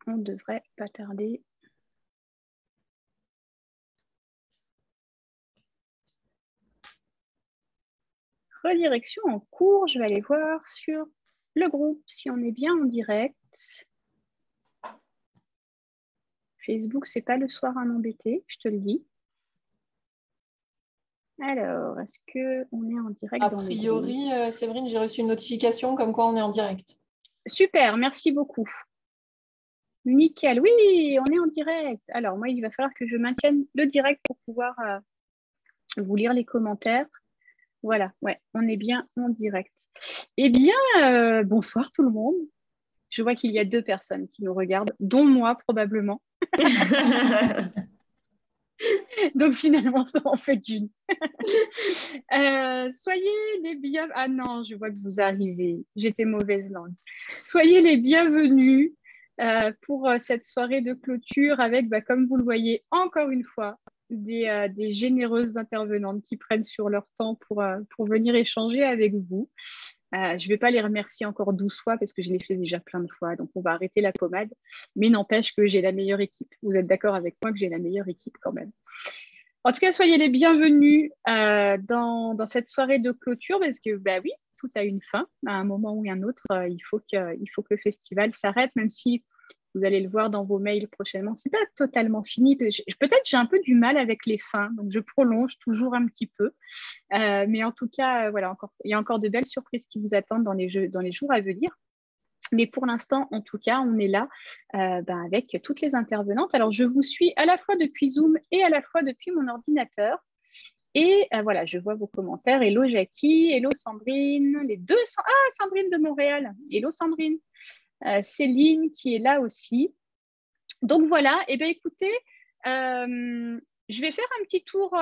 on devrait pas tarder. Redirection en cours, je vais aller voir sur le groupe si on est bien en direct. Facebook, c'est pas le soir à m'embêter, je te le dis. Alors, est-ce qu'on est en direct A dans priori, Séverine, j'ai reçu une notification comme quoi on est en direct. Super, merci beaucoup. Nickel, oui, on est en direct. Alors, moi, il va falloir que je maintienne le direct pour pouvoir vous lire les commentaires. Voilà, ouais, on est bien en direct. Eh bien, bonsoir tout le monde. Je vois qu'il y a 2 personnes qui nous regardent, dont moi probablement. Donc finalement, ça en fait une. Soyez les bienvenus. Ah non, je vois que vous arrivez. J'étais mauvaise langue. Soyez les bienvenus pour cette soirée de clôture avec, comme vous le voyez, encore une fois, des généreuses intervenantes qui prennent sur leur temps pour venir échanger avec vous. Je ne vais pas les remercier encore 12 fois parce que je l'ai fait déjà plein de fois, donc on va arrêter la pommade. Mais n'empêche que j'ai la meilleure équipe. Vous êtes d'accord avec moi que j'ai la meilleure équipe quand même. En tout cas, soyez les bienvenus dans cette soirée de clôture parce que, oui, tout a une fin. À un moment ou un autre, il faut que le festival s'arrête, même si vous allez le voir dans vos mails prochainement. Ce n'est pas totalement fini. Peut-être j'ai un peu du mal avec les fins, donc je prolonge toujours un petit peu. Mais en tout cas, voilà, il y a encore de belles surprises qui vous attendent dans les jours à venir. Mais pour l'instant, en tout cas, on est là avec toutes les intervenantes. Alors, je vous suis à la fois depuis Zoom et à la fois depuis mon ordinateur. Et voilà, je vois vos commentaires. Hello Jackie, hello Sandrine, les 200. Ah, Sandrine de Montréal. Hello Sandrine. Céline qui est là aussi. Donc voilà, et bien écoutez, je vais faire un petit tour.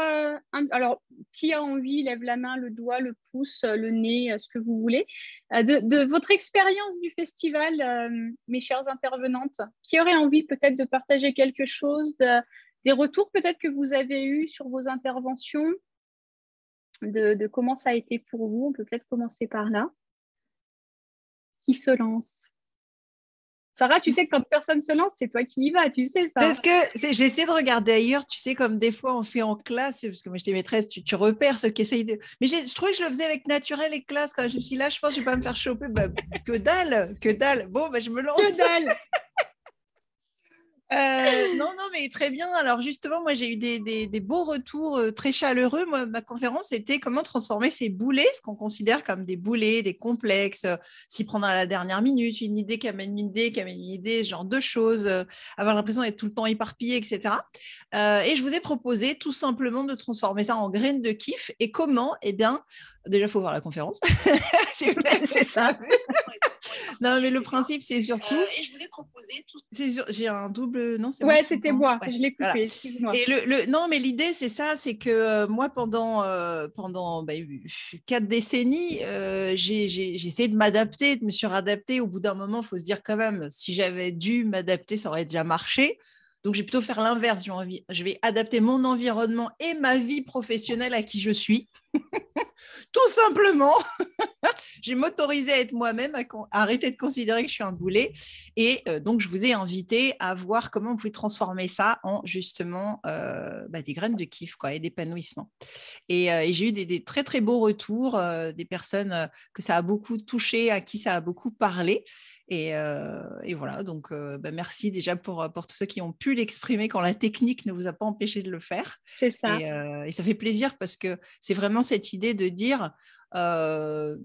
Alors, qui a envie, lève la main, le doigt, le pouce, le nez, ce que vous voulez, de votre expérience du festival, mes chères intervenantes. Qui aurait envie peut-être de partager quelque chose, des retours peut-être que vous avez eus sur vos interventions, de comment ça a été pour vous. On peut peut-être commencer par là. Qui se lance? Sarah, tu sais que quand personne se lance, c'est toi qui y vas, tu sais ça. Parce que j'essaie de regarder ailleurs, tu sais, comme des fois on fait en classe, parce que moi j'étais maîtresse, tu repères ceux qui essayent de. Mais je trouvais que je le faisais avec naturel et classe. Quand je me suis dit, là, je pense que je ne vais pas me faire choper. Que dalle, que dalle. Bon, je me lance. Que dalle. Non, mais très bien. Alors justement, moi j'ai eu des beaux retours très chaleureux. Moi, ma conférence était comment transformer ces boulets, ce qu'on considère comme des boulets, des complexes, s'y prendre à la dernière minute, une idée qui amène une idée, ce genre de choses, avoir l'impression d'être tout le temps éparpillé, etc. Et je vous ai proposé tout simplement de transformer ça en graines de kiff. Et comment? Eh bien, déjà, il faut voir la conférence. C'est ça. Non, mais le principe, c'est surtout. Et je vous ai proposé tout. J'ai un double. Non, c'est ouais, moi c'était moi. Ouais. Je l'ai coupé. Voilà. Excuse-moi. Et non, mais l'idée, c'est ça, c'est que moi, pendant 4 décennies, j'ai essayé de m'adapter, de me suradapter. Au bout d'un moment, il faut se dire quand même, si j'avais dû m'adapter, ça aurait déjà marché. Donc, je vais plutôt faire l'inverse. Je vais adapter mon environnement et ma vie professionnelle à qui je suis. Tout simplement. J'ai m'autorisé à être moi-même, à arrêter de considérer que je suis un boulet. Et donc, je vous ai invité à voir comment vous pouvez transformer ça en justement des graines de kiff et d'épanouissement. Et j'ai eu des très, très beaux retours, des personnes que ça a beaucoup touché, à qui ça a beaucoup parlé. Et voilà, donc merci déjà pour tous ceux qui ont pu l'exprimer quand la technique ne vous a pas empêché de le faire. C'est ça. Et ça fait plaisir parce que c'est vraiment cette idée de dire, en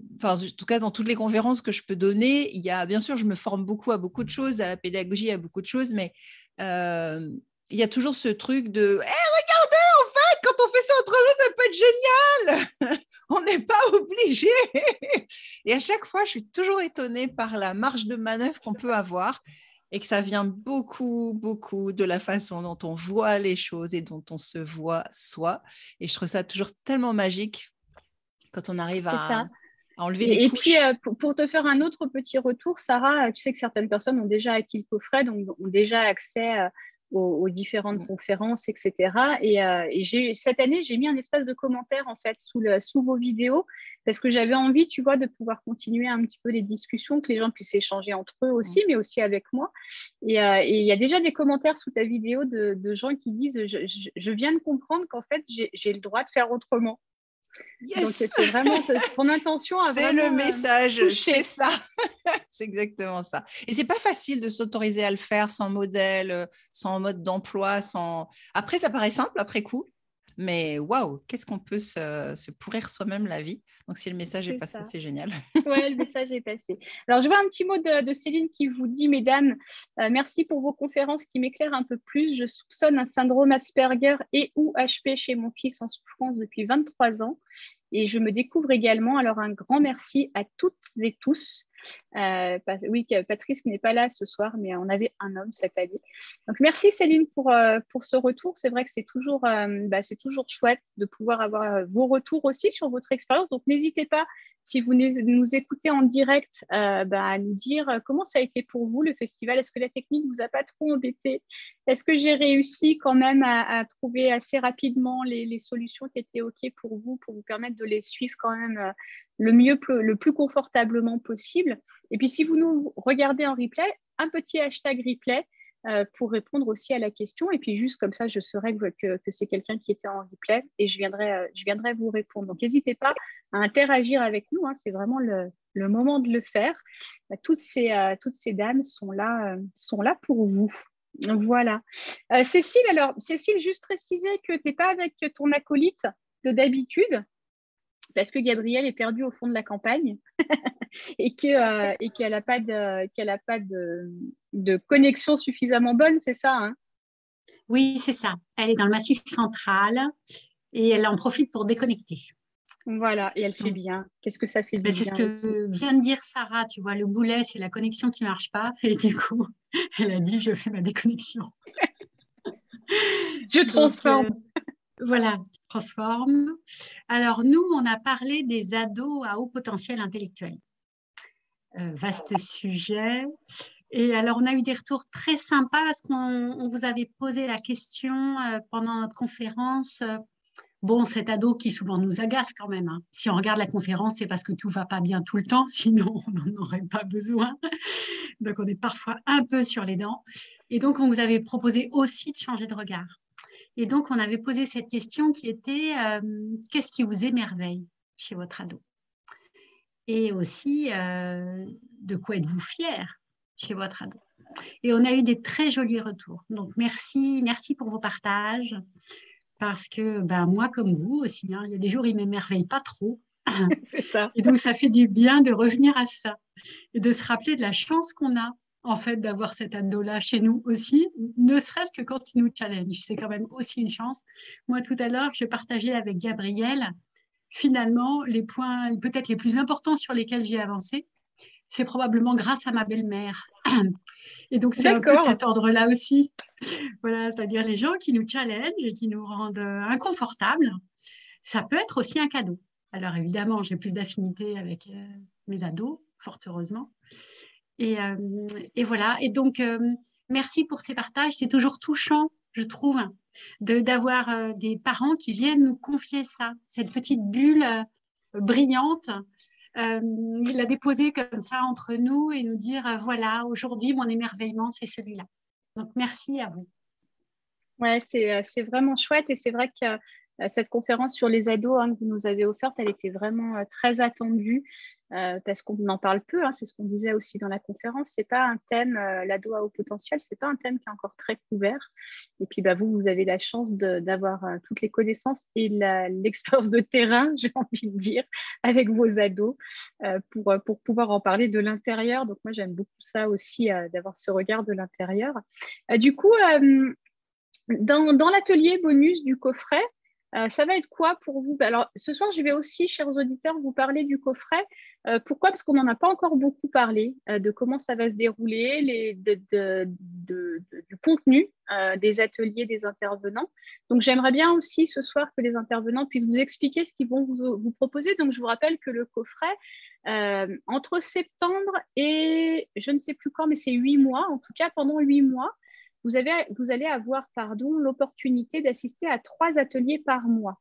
tout cas dans toutes les conférences que je peux donner, il y a, bien sûr, je me forme beaucoup à beaucoup de choses, à la pédagogie, à beaucoup de choses, mais il y a toujours ce truc de regardez, en fait, quand on fait ça autrement, ça peut être génial. On n'est pas obligé. Et à chaque fois, je suis toujours étonnée par la marge de manœuvre qu'on peut avoir et que ça vient beaucoup, beaucoup de la façon dont on voit les choses et dont on se voit soi. Et je trouve ça toujours tellement magique quand on arrive à enlever des couches. Et puis, pour te faire un autre petit retour, Sarah, tu sais que certaines personnes ont déjà acquis le coffret, donc ont déjà accès aux différentes conférences, etc. Et cette année, j'ai mis un espace de commentaires en fait sous vos vidéos parce que j'avais envie, tu vois, de pouvoir continuer un petit peu les discussions, que les gens puissent échanger entre eux aussi, mais aussi avec moi. Et il y a déjà des commentaires sous ta vidéo de gens qui disent je viens de comprendre qu'en fait, j'ai le droit de faire autrement. Yes. Donc, c'est vraiment ton intention à c'est vraiment le message, toucher. c'est ça. C'est exactement ça. Et c'est pas facile de s'autoriser à le faire sans modèle, sans mode d'emploi, sans. Après, ça paraît simple après coup, mais waouh, qu'est-ce qu'on peut se pourrir soi-même la vie. Donc, si le message est passé, c'est génial. Ouais, le message est passé. Alors, je vois un petit mot de Céline qui vous dit, mesdames, merci pour vos conférences qui m'éclairent un peu plus. Je soupçonne un syndrome Asperger et ou HP chez mon fils en souffrance depuis 23 ans. Et je me découvre également. Alors, un grand merci à toutes et tous. Oui, Patrice n'est pas là ce soir, mais on avait un homme cette année. Donc, merci Céline pour ce retour. C'est vrai que c'est toujours chouette de pouvoir avoir vos retours aussi sur votre expérience. Donc, n'hésitez pas, si vous nous écoutez en direct, à nous dire comment ça a été pour vous le festival. Est-ce que la technique ne vous a pas trop embêté? Est-ce que j'ai réussi quand même à trouver assez rapidement les solutions qui étaient OK pour vous permettre de les suivre quand même le plus confortablement possible? Et puis, si vous nous regardez en replay, un petit hashtag replay pour répondre aussi à la question. Et puis, juste comme ça, je saurai que c'est quelqu'un qui était en replay et je viendrai vous répondre. Donc, n'hésitez pas à interagir avec nous. Hein, c'est vraiment le moment de le faire. Toutes ces dames sont là pour vous. Voilà. Cécile, juste préciser que tu n'es pas avec ton acolyte de d'habitude, parce que Gabrielle est perdue au fond de la campagne et qu'elle n'a pas de connexion suffisamment bonne, c'est ça, hein? Oui, c'est ça. Elle est dans le Massif central et elle en profite pour déconnecter. Voilà, et elle fait bien. Qu'est-ce que ça fait du bien? C'est ce que vient de dire Sarah, tu vois, le boulet, c'est la connexion qui ne marche pas. Et du coup, elle a dit, je fais ma déconnexion. Je transforme. Voilà, transforme. Alors, nous, on a parlé des ados à haut potentiel intellectuel. Vaste sujet. Et alors, on a eu des retours très sympas parce qu'on vous avait posé la question pendant notre conférence. Bon, cet ado qui souvent nous agace quand même. Hein. Si on regarde la conférence, c'est parce que tout ne va pas bien tout le temps, sinon on n'en aurait pas besoin. Donc, on est parfois un peu sur les dents. Et donc, on vous avait proposé aussi de changer de regard. Et donc, on avait posé cette question qui était qu'est-ce qui vous émerveille chez votre ado? Et aussi, de quoi êtes-vous fier chez votre ado? Et on a eu des très jolis retours. Donc, merci pour vos partages. Parce que moi, comme vous aussi, hein, il y a des jours, il ne m'émerveille pas trop. C'est ça. Et donc, ça fait du bien de revenir à ça et de se rappeler de la chance qu'on a en fait d'avoir cet ado-là chez nous aussi, ne serait-ce que quand il nous challenge. C'est quand même aussi une chance. Moi, tout à l'heure, je partageais avec Gabrielle, finalement, les points peut-être les plus importants sur lesquels j'ai avancé, c'est probablement grâce à ma belle-mère. Et donc, c'est un peu de cet ordre-là aussi. Voilà, c'est-à-dire les gens qui nous challengent et qui nous rendent inconfortables, ça peut être aussi un cadeau. Alors, évidemment, j'ai plus d'affinité avec mes ados, fort heureusement. Et voilà. Et donc, merci pour ces partages. C'est toujours touchant, je trouve, d'avoir des parents qui viennent nous confier ça, cette petite bulle brillante. Il l'a déposée comme ça entre nous et nous dire, voilà, aujourd'hui, mon émerveillement, c'est celui-là. Donc, merci à vous. Ouais, c'est vraiment chouette et c'est vrai que cette conférence sur les ados que vous nous avez offerte, elle était vraiment très attendue parce qu'on en parle peu, c'est ce qu'on disait aussi dans la conférence. C'est pas un thème, l'ado à haut potentiel, c'est pas un thème qui est encore très couvert. Et puis vous avez la chance d'avoir toutes les connaissances et l'expérience de terrain, j'ai envie de dire, avec vos ados pour pouvoir en parler de l'intérieur. Donc moi, j'aime beaucoup ça aussi, d'avoir ce regard de l'intérieur. Du coup, dans l'atelier bonus du coffret, ça va être quoi pour vous? Alors, ce soir, je vais aussi, chers auditeurs, vous parler du coffret. Pourquoi? Parce qu'on n'en a pas encore beaucoup parlé de comment ça va se dérouler, du contenu des ateliers des intervenants. Donc, j'aimerais bien aussi ce soir que les intervenants puissent vous expliquer ce qu'ils vont vous proposer. Donc, je vous rappelle que le coffret, entre septembre et je ne sais plus quand, mais c'est 8 mois, en tout cas pendant 8 mois, vous allez avoir l'opportunité d'assister à 3 ateliers par mois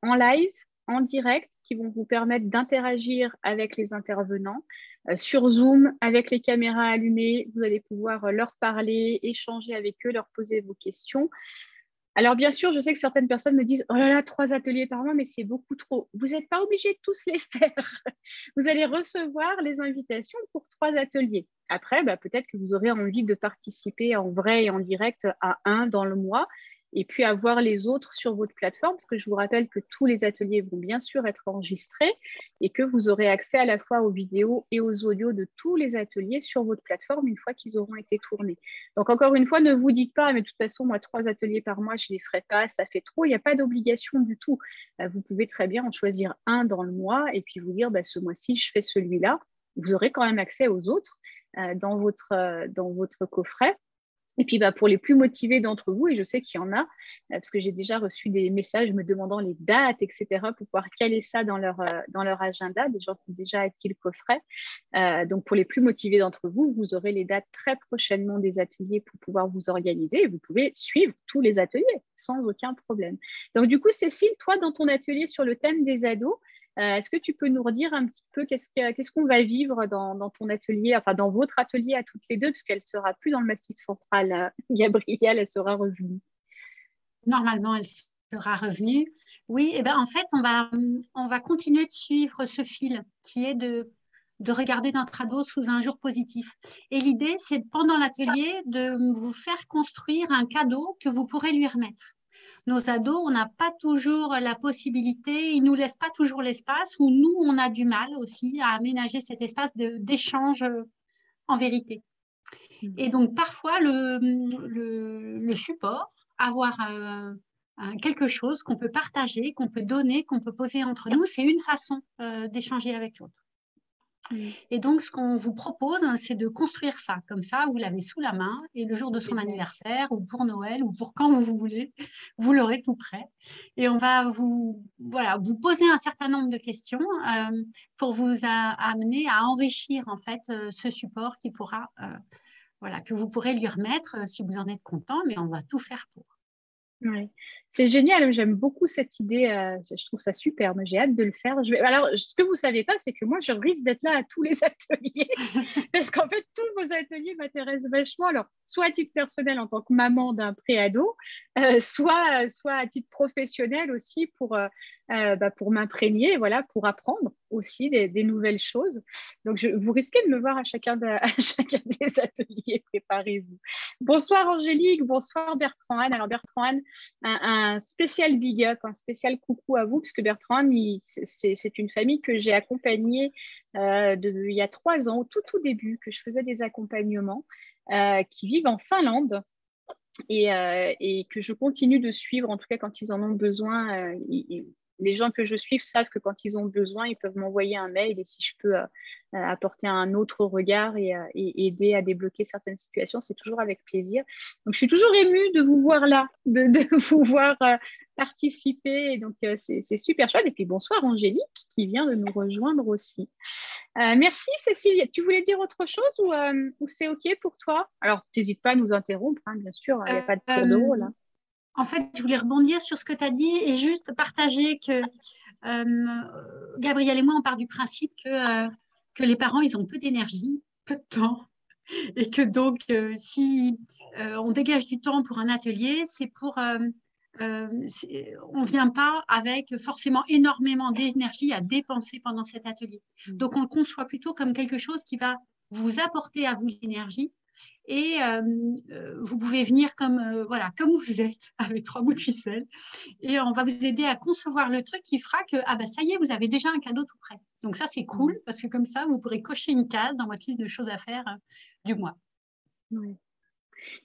en live, en direct, qui vont vous permettre d'interagir avec les intervenants. Sur Zoom, avec les caméras allumées, vous allez pouvoir leur parler, échanger avec eux, leur poser vos questions. Alors, bien sûr, je sais que certaines personnes me disent « Oh là là, 3 ateliers par mois, mais c'est beaucoup trop. » Vous n'êtes pas obligé de tous les faire. Vous allez recevoir les invitations pour 3 ateliers. Après, peut-être que vous aurez envie de participer en vrai et en direct à un dans le mois et puis avoir les autres sur votre plateforme, parce que je vous rappelle que tous les ateliers vont bien sûr être enregistrés et que vous aurez accès à la fois aux vidéos et aux audios de tous les ateliers sur votre plateforme une fois qu'ils auront été tournés. Donc, encore une fois, ne vous dites pas, mais de toute façon, moi, 3 ateliers par mois, je ne les ferai pas, ça fait trop. Il n'y a pas d'obligation du tout. Vous pouvez très bien en choisir un dans le mois et puis vous dire, ce mois-ci, je fais celui-là. Vous aurez quand même accès aux autres dans votre coffret. Et puis, pour les plus motivés d'entre vous, et je sais qu'il y en a, parce que j'ai déjà reçu des messages me demandant les dates, etc., pour pouvoir caler ça dans leur agenda, des gens qui ont déjà acquis le coffret. Donc, pour les plus motivés d'entre vous, vous aurez les dates très prochainement des ateliers pour pouvoir vous organiser. Et vous pouvez suivre tous les ateliers sans aucun problème. Donc, du coup, Cécile, toi, dans ton atelier sur le thème des ados, est-ce que tu peux nous redire un petit peu qu'est-ce qu'on va vivre dans ton atelier, enfin dans votre atelier à toutes les deux, puisqu'elle ne sera plus dans le Massif central, Gabrielle, elle sera revenue. Normalement, elle sera revenue. Oui, et en fait, on va continuer de suivre ce fil qui est de regarder notre ado sous un jour positif. Et l'idée, c'est pendant l'atelier de vous faire construire un cadeau que vous pourrez lui remettre. Nos ados, on n'a pas toujours la possibilité, ils ne nous laissent pas toujours l'espace, ou nous, on a du mal aussi à aménager cet espace d'échange en vérité. Et donc, parfois, le support, avoir quelque chose qu'on peut partager, qu'on peut donner, qu'on peut poser entre nous, c'est une façon d'échanger avec l'autre. Et donc, ce qu'on vous propose, c'est de construire ça. Comme ça, vous l'avez sous la main et le jour de son anniversaire ou pour Noël ou pour quand vous voulez, vous l'aurez tout prêt. Et on va vous poser un certain nombre de questions pour vous amener à enrichir en fait ce support qui pourra, que vous pourrez lui remettre si vous en êtes content, mais on va tout faire pour. Ouais. C'est génial, j'aime beaucoup cette idée, je trouve ça superbe, j'ai hâte de le faire. Alors, ce que vous ne savez pas, c'est que moi, je risque d'être là à tous les ateliers, parce qu'en fait, tous vos ateliers m'intéressent vachement, alors, soit à titre personnel en tant que maman d'un préado, soit à titre professionnel aussi pour m'imprégner, pour apprendre aussi des nouvelles choses. Donc, vous risquez de me voir à chacun des ateliers, préparez-vous. Bonsoir Angélique, bonsoir Bertrand-Anne. Alors Bertrand-Anne, un spécial big up, un spécial coucou à vous, puisque Bertrand-Anne, c'est une famille que j'ai accompagnée il y a 3 ans, au tout début, que je faisais des accompagnements, qui vivent en Finlande. Et que je continue de suivre, en tout cas quand ils en ont besoin. Les gens que je suis savent que quand ils ont besoin, ils peuvent m'envoyer un mail et si je peux apporter un autre regard et aider à débloquer certaines situations, c'est toujours avec plaisir. Donc, je suis toujours émue de vous voir là, de vous voir participer. Et donc, c'est super chouette. Et puis, bonsoir Angélique qui vient de nous rejoindre aussi. Merci Cécile. Tu voulais dire autre chose ou c'est OK pour toi? Alors, n'hésite pas à nous interrompre, hein, bien sûr. Il n'y a pas de tour de rôle. Hein. En fait, je voulais rebondir sur ce que tu as dit et juste partager que Gabrielle et moi, on part du principe que les parents, ils ont peu d'énergie, peu de temps. Et que donc, si on dégage du temps pour un atelier, c'est pour... on ne vient pas avec forcément énormément d'énergie à dépenser pendant cet atelier. Donc, on le conçoit plutôt comme quelque chose qui va vous apporter à vous l'énergie. Et vous pouvez venir comme vous êtes, avec 3 bouts de ficelle. Et on va vous aider à concevoir le truc qui fera que, ça y est, vous avez déjà un cadeau tout prêt. Donc ça, c'est cool, parce que comme ça, vous pourrez cocher une case dans votre liste de choses à faire du mois. Ouais.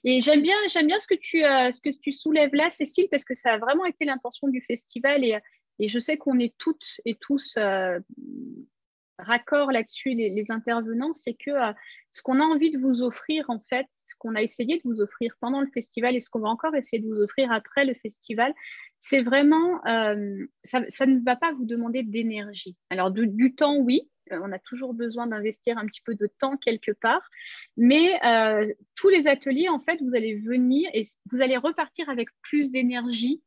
Et j'aime bien ce que tu soulèves là, Cécile, parce que ça a vraiment été l'intention du festival. Et je sais qu'on est toutes et tous raccord là-dessus, les intervenants, c'est que ce qu'on a envie de vous offrir, en fait, ce qu'on a essayé de vous offrir pendant le festival et ce qu'on va encore essayer de vous offrir après le festival, c'est vraiment, ça ne va pas vous demander d'énergie. Alors, du temps, oui, On a toujours besoin d'investir un petit peu de temps quelque part. Mais tous les ateliers, en fait, vous allez venir et vous allez repartir avec plus d'énergie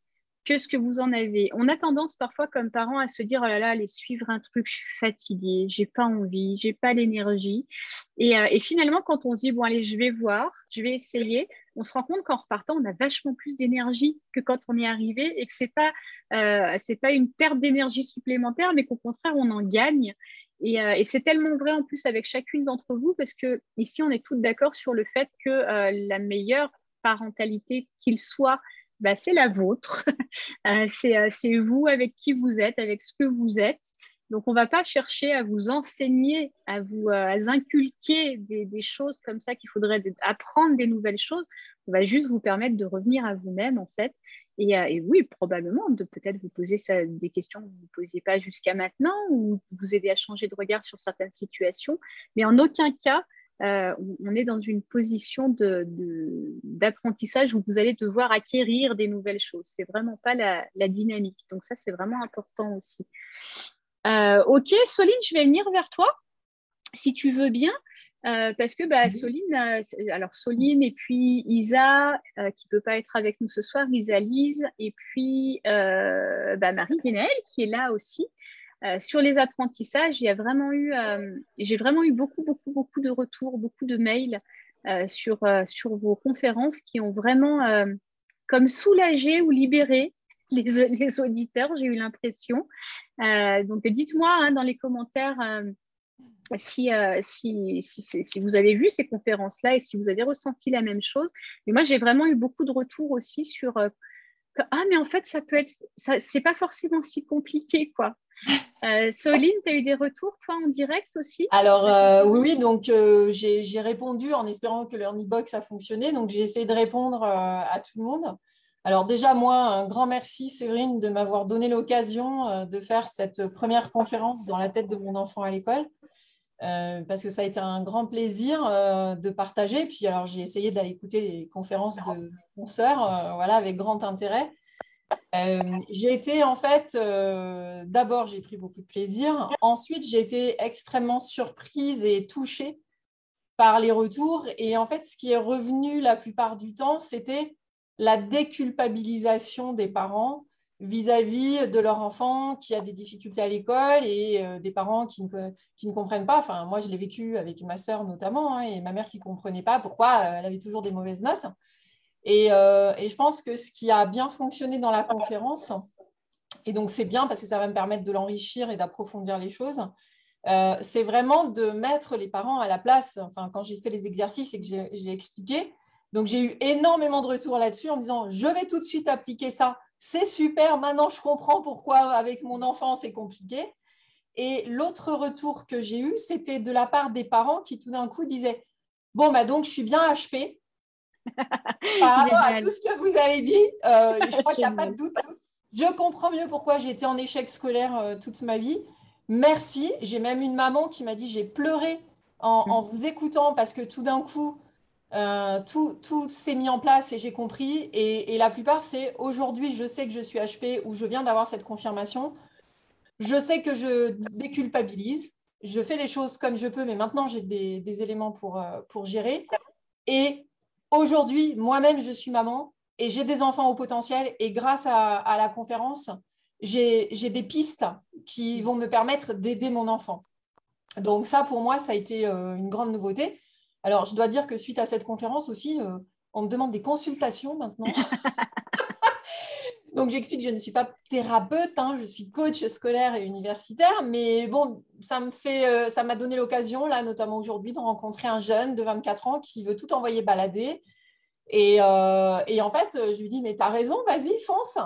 que ce que vous en avez. On a tendance parfois comme parents à se dire oh là là, aller suivre un truc, je suis fatiguée, j'ai pas envie, j'ai pas l'énergie. Et finalement, quand on se dit bon allez, je vais voir, je vais essayer, on se rend compte qu'en repartant, on a vachement plus d'énergie que quand on est arrivé et que c'est pas une perte d'énergie supplémentaire, mais qu'au contraire, on en gagne. Et c'est tellement vrai en plus avec chacune d'entre vous parce que ici, on est toutes d'accord sur le fait que la meilleure parentalité qu'il soit, c'est la vôtre. C'est vous avec qui vous êtes, avec ce que vous êtes. Donc, on ne va pas chercher à vous enseigner, à vous inculquer des choses comme ça qu'il faudrait apprendre des nouvelles choses. On va juste vous permettre de revenir à vous-même, en fait. Et oui, probablement, de peut-être vous poser des questions que vous ne posiez pas jusqu'à maintenant ou vous aider à changer de regard sur certaines situations. Mais en aucun cas, on est dans une position d'apprentissage où vous allez devoir acquérir des nouvelles choses. Ce n'est vraiment pas la dynamique. Donc ça, c'est vraiment important aussi. Ok, Soline, je vais venir vers toi, si tu veux bien. Parce que Soline, alors Soline et puis Isa, qui ne peut pas être avec nous ce soir, Isa Lise, et puis Marie Guénaël, qui est là aussi. Sur les apprentissages, j'ai vraiment eu beaucoup de retours, beaucoup de mails sur vos conférences qui ont vraiment comme soulagé ou libéré les auditeurs, j'ai eu l'impression. Donc, dites-moi dans les commentaires si vous avez vu ces conférences-là et si vous avez ressenti la même chose. Mais moi, j'ai vraiment eu beaucoup de retours aussi sur mais en fait, c'est pas forcément si compliqué, quoi. Soline, tu as eu des retours, toi, en direct aussi? Alors, oui, donc j'ai répondu en espérant que l'Earnybox a fonctionné. Donc, j'ai essayé de répondre à tout le monde. Alors déjà, moi, un grand merci, Séverine, de m'avoir donné l'occasion de faire cette première conférence dans la tête de mon enfant à l'école. Parce que ça a été un grand plaisir de partager. Puis alors, j'ai essayé d'aller écouter les conférences de mon sœur, avec grand intérêt. J'ai été en fait, d'abord j'ai pris beaucoup de plaisir, ensuite j'ai été extrêmement surprise et touchée par les retours et en fait ce qui est revenu la plupart du temps c'était la déculpabilisation des parents vis-à-vis de leur enfant qui a des difficultés à l'école et des parents qui ne comprennent pas. Enfin, moi je l'ai vécu avec ma sœur notamment et ma mère qui ne comprenait pas pourquoi elle avait toujours des mauvaises notes. Et je pense que ce qui a bien fonctionné dans la conférence, et donc c'est bien parce que ça va me permettre de l'enrichir et d'approfondir les choses, c'est vraiment de mettre les parents à la place. Enfin, quand j'ai fait les exercices et que j'ai expliqué, donc j'ai eu énormément de retours là-dessus en me disant « je vais tout de suite appliquer ça, c'est super, maintenant je comprends pourquoi avec mon enfant c'est compliqué ». Et l'autre retour que j'ai eu, c'était de la part des parents qui tout d'un coup disaient « bon, donc je suis bien HP ». Par rapport à tout ce que vous avez dit, je crois qu'il n'y a pas de doute. Je comprends mieux pourquoi j'ai été en échec scolaire toute ma vie. Merci. J'ai même une maman qui m'a dit j'ai pleuré en vous écoutant parce que tout d'un coup, tout s'est mis en place et j'ai compris. Et la plupart, c'est aujourd'hui, je sais que je suis HP ou je viens d'avoir cette confirmation. Je sais que je déculpabilise. Je fais les choses comme je peux, mais maintenant, j'ai des éléments pour gérer. Et aujourd'hui, moi-même, je suis maman et j'ai des enfants au potentiel. Et grâce à la conférence, j'ai des pistes qui vont me permettre d'aider mon enfant. Donc ça, pour moi, ça a été une grande nouveauté. Alors, je dois dire que suite à cette conférence aussi, on me demande des consultations maintenant. Donc, j'explique que je ne suis pas thérapeute, je suis coach scolaire et universitaire, mais bon, ça m'a donné l'occasion, là, notamment aujourd'hui, de rencontrer un jeune de 24 ans qui veut tout envoyer balader. Et en fait, je lui dis, mais tu as raison, vas-y, fonce.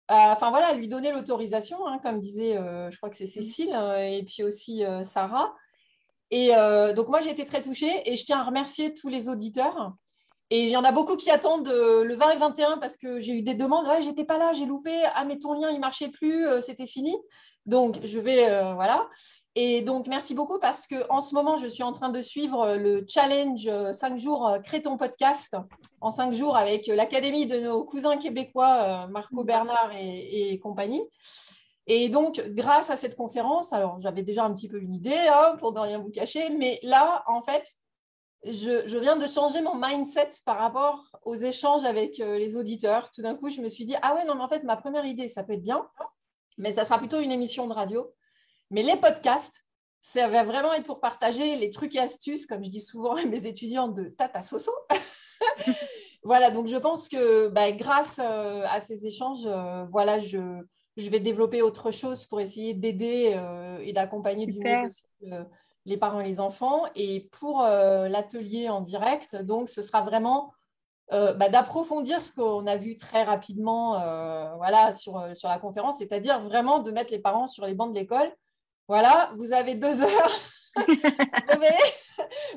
Enfin, voilà, lui donner l'autorisation, comme disait, je crois que c'est Cécile, et puis aussi Sarah. Et donc, moi, j'ai été très touchée et je tiens à remercier tous les auditeurs. Et il y en a beaucoup qui attendent le 20 et 21 parce que j'ai eu des demandes. Ouais, j'étais pas là, j'ai loupé. Ah, mais ton lien, il marchait plus, c'était fini. Donc, je vais, voilà. Et donc, merci beaucoup parce qu'en ce moment, je suis en train de suivre le challenge 5 jours Crée ton podcast en 5 jours avec l'académie de nos cousins québécois, Marco Bernard et compagnie. Et donc, grâce à cette conférence, alors j'avais déjà un petit peu une idée, pour ne rien vous cacher, mais là, en fait, je viens de changer mon mindset par rapport aux échanges avec les auditeurs. Tout d'un coup, je me suis dit, ah ouais, non, mais en fait, ma première idée, ça peut être bien, mais ça sera plutôt une émission de radio. Mais les podcasts, ça va vraiment être pour partager les trucs et astuces, comme je dis souvent à mes étudiants, de tata soso. Voilà, donc je pense que grâce à ces échanges, voilà, je vais développer autre chose pour essayer d'aider et d'accompagner du mieux possible les parents et les enfants. Et pour l'atelier en direct, donc ce sera vraiment d'approfondir ce qu'on a vu très rapidement voilà, sur la conférence, c'est-à-dire vraiment de mettre les parents sur les bancs de l'école. Voilà, vous avez 2 heures, brevet,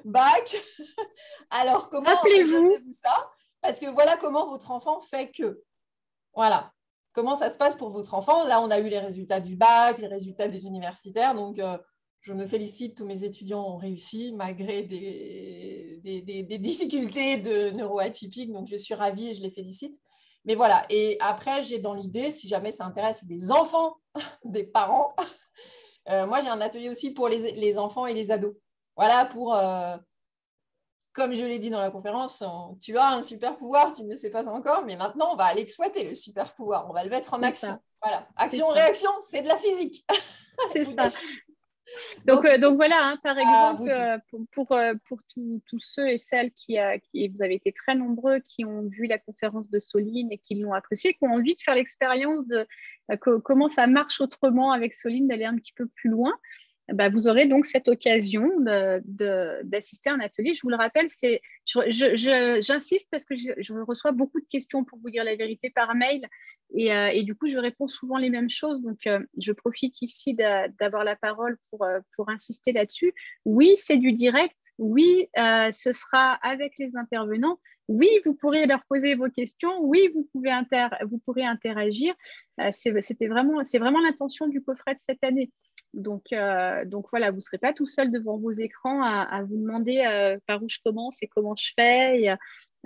bac. Alors, comment résolvez-vous ça? Parce que voilà comment votre enfant fait que. Voilà. Comment ça se passe pour votre enfant? Là, on a eu les résultats du bac, les résultats des universitaires. Donc, je me félicite, tous mes étudiants ont réussi malgré des difficultés de neuroatypiques. Donc, je suis ravie et je les félicite. Mais voilà. Et après, j'ai dans l'idée, si jamais ça intéresse des enfants, des parents, moi, j'ai un atelier aussi pour les enfants et les ados. Voilà, pour... comme je l'ai dit dans la conférence, tu as un super pouvoir, tu ne le sais pas encore, mais maintenant, on va aller exploiter le super pouvoir. On va le mettre en action. Voilà. Action-réaction, c'est de la physique. C'est ça. Donc voilà, par exemple, pour tous ceux et celles qui, vous avez été très nombreux, qui ont vu la conférence de Soline et qui l'ont appréciée, qui ont envie de faire l'expérience de comment ça marche autrement avec Soline, d'aller un petit peu plus loin. Vous aurez donc cette occasion d'assister à un atelier. Je vous le rappelle, j'insiste parce que je reçois beaucoup de questions, pour vous dire la vérité, par mail. Et du coup, je réponds souvent les mêmes choses. Donc, je profite ici d'avoir la parole pour insister là-dessus. Oui, c'est du direct. Oui, ce sera avec les intervenants. Oui, vous pourrez leur poser vos questions. Oui, vous pourrez interagir. C'est vraiment l'intention du coffret de cette année. Donc voilà, vous ne serez pas tout seul devant vos écrans à vous demander par où je commence et comment je fais. Et,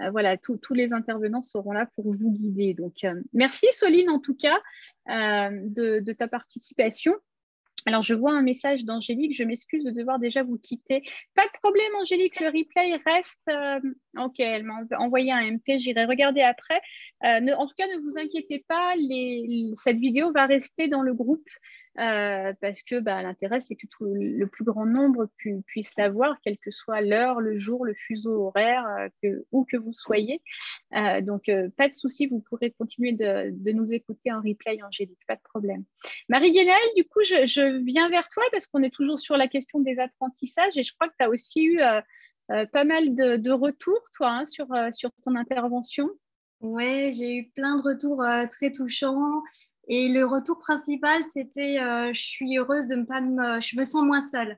voilà, tous les intervenants seront là pour vous guider. Donc, merci Soline en tout cas de ta participation. Alors, je vois un message d'Angélique. Je m'excuse de devoir déjà vous quitter. Pas de problème, Angélique. Le replay reste. Ok, elle m'a envoyé un MP. J'irai regarder après. En tout cas, ne vous inquiétez pas. Cette vidéo va rester dans le groupe parce que l'intérêt, c'est que le plus grand nombre puisse la voir, quelle que soit l'heure, le jour, le fuseau horaire, où que vous soyez. Donc, pas de souci. Vous pourrez continuer de nous écouter en replay, Angélique. Pas de problème. Marie-Guénelle, du coup, je viens vers toi parce qu'on est toujours sur la question des apprentissages et je crois que tu as aussi eu pas mal de retours, toi, sur ton intervention. Oui, j'ai eu plein de retours très touchants et le retour principal, c'était je suis heureuse de je me sens moins seule.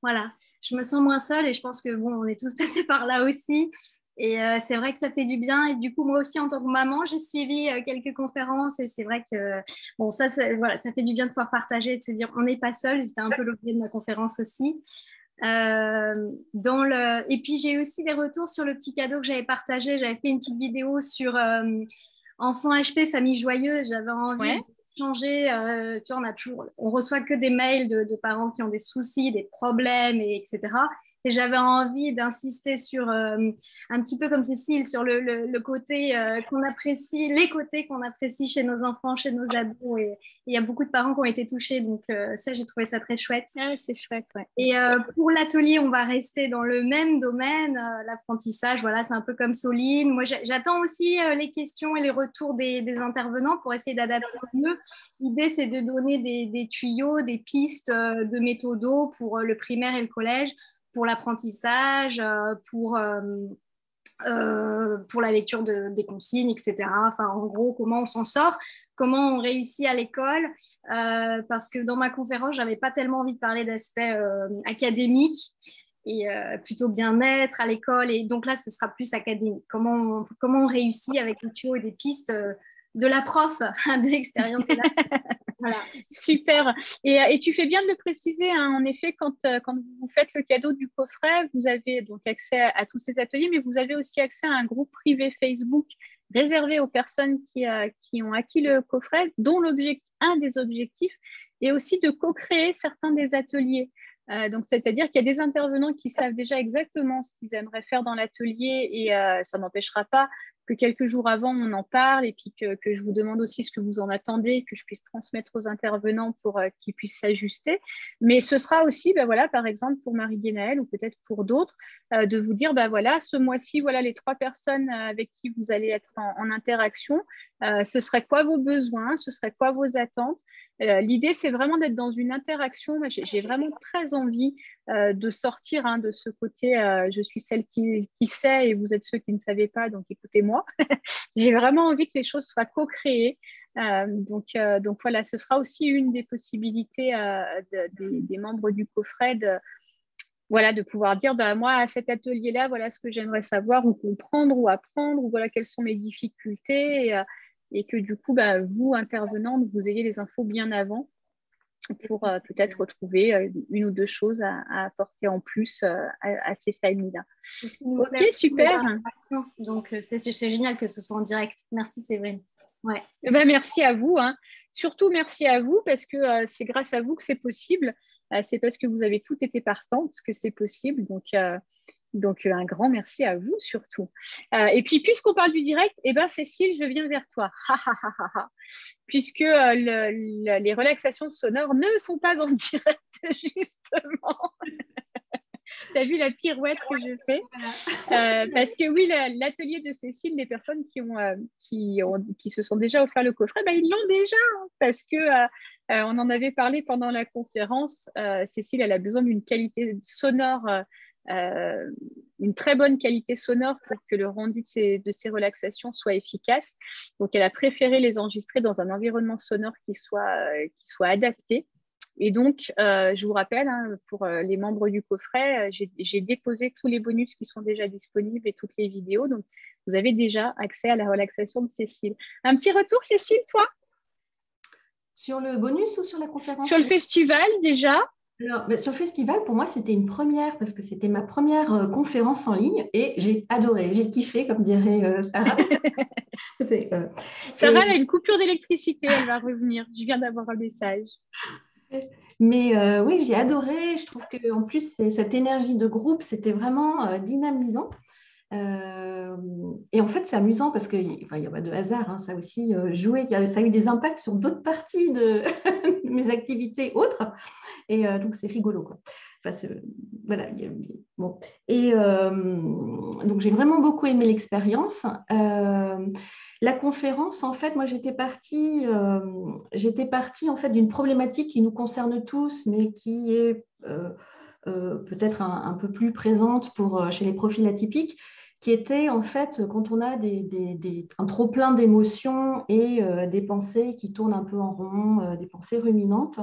Voilà, je me sens moins seule et je pense que bon, on est tous passés par là aussi. Et c'est vrai que ça fait du bien. Et du coup, moi aussi, en tant que maman, j'ai suivi quelques conférences. Et c'est vrai que bon, voilà, ça fait du bien de pouvoir partager, de se dire on n'est pas seul. C'était un peu l'objet de ma conférence aussi. Et puis, j'ai eu aussi des retours sur le petit cadeau que j'avais partagé. J'avais fait une petite vidéo sur enfants HP, famille joyeuse. J'avais envie de changer. Tu vois, on reçoit que des mails de parents qui ont des soucis, des problèmes, etc. Et j'avais envie d'insister sur, un petit peu comme Cécile, sur le côté qu'on apprécie, les côtés qu'on apprécie chez nos enfants, chez nos ados. Et il y a beaucoup de parents qui ont été touchés. Donc, ça, j'ai trouvé ça très chouette. Ah, c'est chouette, ouais. Et pour l'atelier, on va rester dans le même domaine, l'apprentissage. Voilà, c'est un peu comme Soline. Moi, j'attends aussi les questions et les retours des intervenants pour essayer d'adapter mieux. L'idée, c'est de donner des tuyaux, des pistes de méthodos pour le primaire et le collège, pour l'apprentissage, pour la lecture des consignes, etc. Enfin, en gros, comment on s'en sort, comment on réussit à l'école, parce que dans ma conférence, je n'avais pas tellement envie de parler d'aspect académique et plutôt bien-être à l'école. Et donc là, ce sera plus académique. Comment on réussit avec des tuyaux et des pistes de la prof, de l'expérience de la Voilà. Super. Et tu fais bien de le préciser, hein. En effet, quand vous faites le cadeau du coffret, vous avez donc accès à tous ces ateliers, mais vous avez aussi accès à un groupe privé Facebook réservé aux personnes qui ont acquis le coffret, dont un des objectifs est aussi de co-créer certains des ateliers. Donc, c'est-à-dire qu'il y a des intervenants qui savent déjà exactement ce qu'ils aimeraient faire dans l'atelier et ça n'empêchera pas que quelques jours avant, on en parle et puis que je vous demande aussi ce que vous en attendez, que je puisse transmettre aux intervenants pour qu'ils puissent s'ajuster. Mais ce sera aussi, voilà, par exemple, pour Marie-Guénaëlle ou peut-être pour d'autres, de vous dire, voilà, ce mois-ci, voilà les 3 personnes avec qui vous allez être en interaction. Ce serait quoi vos besoins? Ce serait quoi vos attentes? L'idée, c'est vraiment d'être dans une interaction. J'ai vraiment très envie de sortir de ce côté je suis celle qui sait et vous êtes ceux qui ne savaient pas, donc écoutez-moi. J'ai vraiment envie que les choses soient co-créées. Donc voilà, ce sera aussi une des possibilités des membres du coffret de pouvoir dire moi, à cet atelier-là, voilà ce que j'aimerais savoir ou comprendre ou apprendre, ou voilà quelles sont mes difficultés. Et que du coup, vous, intervenants, vous ayez les infos bien avant pour peut-être retrouver une ou 2 choses à apporter en plus à ces familles-là. Ok, super. Donc, c'est génial que ce soit en direct. Merci, Séverine. Ouais. Merci à vous. Surtout, merci à vous parce que c'est grâce à vous que c'est possible. C'est parce que vous avez toutes été partantes que c'est possible. Donc, un grand merci à vous surtout. Et puis, puisqu'on parle du direct, Cécile, je viens vers toi. Puisque les relaxations sonores ne sont pas en direct, justement. Tu as vu la pirouette que je fais parce que oui, l'atelier de Cécile, des personnes qui se sont déjà offert le coffret, ils l'ont déjà parce que on en avait parlé pendant la conférence. Cécile, elle a besoin d'une qualité sonore une très bonne qualité sonore pour que le rendu de ces relaxations soit efficace. Donc, elle a préféré les enregistrer dans un environnement sonore qui soit adapté. Et donc, je vous rappelle, pour les membres du coffret, j'ai déposé tous les bonus qui sont déjà disponibles et toutes les vidéos. Donc, vous avez déjà accès à la relaxation de Cécile. Un petit retour, Cécile, toi? Sur le bonus ou sur la conférence? Sur le festival, déjà. Alors, sur le festival, pour moi, c'était une première parce que c'était ma première conférence en ligne et j'ai adoré, j'ai kiffé, comme dirait Sarah. Sarah, elle a une coupure d'électricité, elle va revenir. Je viens d'avoir un message. Mais oui, j'ai adoré. Je trouve qu'en plus, cette énergie de groupe, c'était vraiment dynamisant. Et en fait, c'est amusant parce qu'il n'y a pas de hasard, ça a aussi joué, ça a eu des impacts sur d'autres parties de mes activités autres. Et donc, c'est rigolo, quoi. Enfin, voilà. Bon. Et donc, j'ai vraiment beaucoup aimé l'expérience. La conférence, en fait, moi, j'étais partie en fait d'une problématique qui nous concerne tous, mais qui est peut-être un peu plus présente chez les profils atypiques, qui était en fait quand on a un trop-plein d'émotions et des pensées qui tournent un peu en rond, des pensées ruminantes,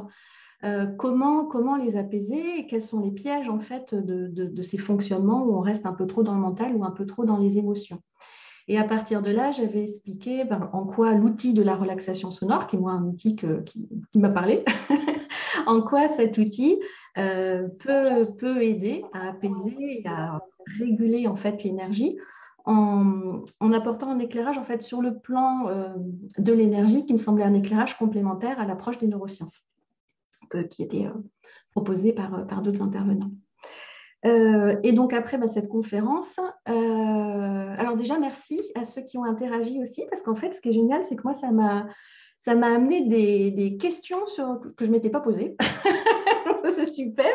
comment les apaiser et quels sont les pièges en fait de ces fonctionnements où on reste un peu trop dans le mental ou un peu trop dans les émotions. Et à partir de là, j'avais expliqué en quoi l'outil de la relaxation sonore, qui est moi un outil qui m'a parlé, en quoi cet outil peut aider à apaiser et à réguler en fait l'énergie en apportant un éclairage en fait sur le plan de l'énergie qui me semblait un éclairage complémentaire à l'approche des neurosciences qui était proposée par d'autres intervenants. Et donc après cette conférence, alors déjà merci à ceux qui ont interagi aussi parce qu'en fait ce qui est génial c'est que moi ça m'a amené des questions que je ne m'étais pas posées. C'est super.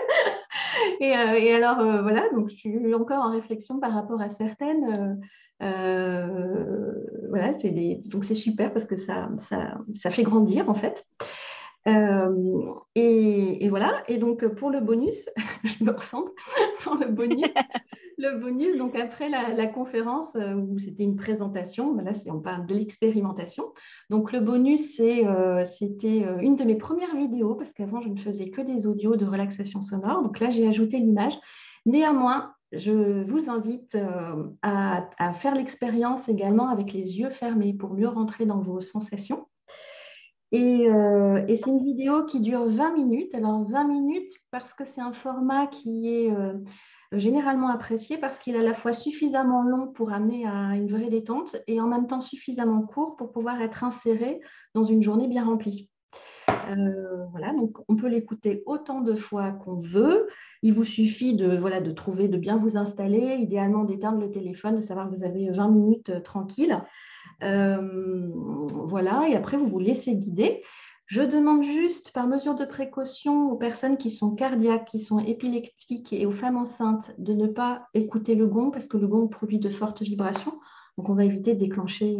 Et alors, voilà, donc je suis encore en réflexion par rapport à certaines. Voilà, donc c'est super parce que ça fait grandir, en fait. Et voilà, et donc pour le bonus, je me ressemble pour le bonus, donc après la conférence où c'était une présentation, là on parle de l'expérimentation. Donc le bonus, c'était une de mes premières vidéos parce qu'avant je ne faisais que des audios de relaxation sonore. Donc là j'ai ajouté l'image. Néanmoins, je vous invite à faire l'expérience également avec les yeux fermés pour mieux rentrer dans vos sensations. Et c'est une vidéo qui dure 20 minutes. Alors 20 minutes parce que c'est un format qui est généralement apprécié parce qu'il est à la fois suffisamment long pour amener à une vraie détente et en même temps suffisamment court pour pouvoir être inséré dans une journée bien remplie. Voilà, donc on peut l'écouter autant de fois qu'on veut. Il vous suffit de trouver, de bien vous installer, idéalement d'éteindre le téléphone, de savoir que vous avez 20 minutes tranquilles. Voilà, et après vous vous laissez guider. Je demande juste, par mesure de précaution, aux personnes qui sont cardiaques, qui sont épileptiques et aux femmes enceintes, de ne pas écouter le gong parce que le gong produit de fortes vibrations. Donc, on va éviter de déclencher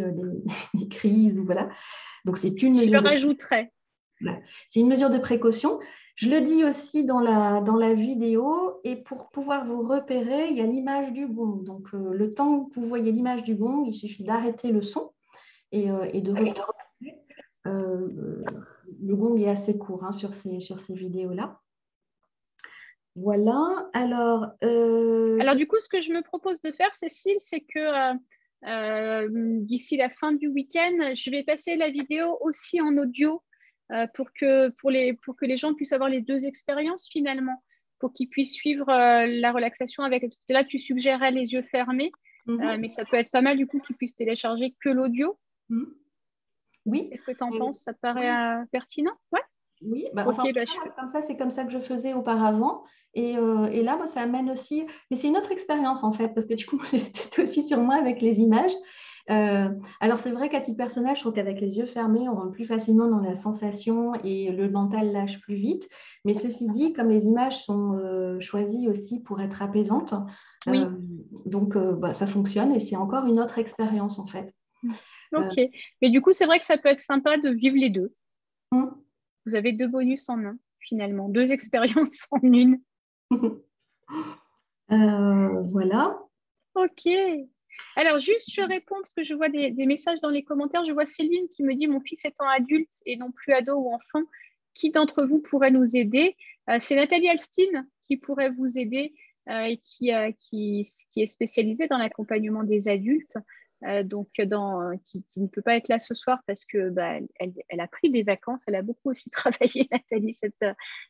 des crises. Ou voilà. Donc, c'est une mesure. Je rajouterai. Voilà. C'est une mesure de précaution. Je le dis aussi dans la vidéo, et pour pouvoir vous repérer, il y a l'image du gong. Donc, le temps que vous voyez l'image du gong, il suffit d'arrêter le son et de repérer. Le gong est assez court sur ces vidéos-là. Voilà. Alors, du coup, ce que je me propose de faire, Cécile, c'est que d'ici la fin du week-end, je vais passer la vidéo aussi en audio pour que les gens puissent avoir les deux expériences finalement, pour qu'ils puissent suivre la relaxation avec. Là, tu suggérais les yeux fermés, mais ça peut être pas mal du coup qu'ils puissent télécharger que l'audio. Oui. Qu'est-ce que tu en penses? Ça te paraît pertinent? Ouais. Oui, c'est comme ça que je faisais auparavant. Et là, moi, ça amène aussi. Mais c'est une autre expérience, en fait, parce que du coup, j'étais aussi sur moi avec les images. Alors, c'est vrai qu'à titre personnel, je trouve qu'avec les yeux fermés, on rentre plus facilement dans la sensation et le mental lâche plus vite. Mais ceci dit, comme les images sont choisies aussi pour être apaisantes, oui. Donc ça fonctionne et c'est encore une autre expérience, en fait. Ok. Mais du coup, c'est vrai que ça peut être sympa de vivre les deux. Vous avez deux bonus en un, finalement. Deux expériences en une. Voilà. Ok. Alors, juste, je réponds parce que je vois des messages dans les commentaires. Je vois Céline qui me dit « Mon fils étant adulte et non plus ado ou enfant, qui d'entre vous pourrait nous aider ?» C'est Nathalie Alstine qui pourrait vous aider et qui est spécialisée dans l'accompagnement des adultes. Qui ne peut pas être là ce soir parce que elle a pris des vacances. Elle a beaucoup aussi travaillé, Nathalie,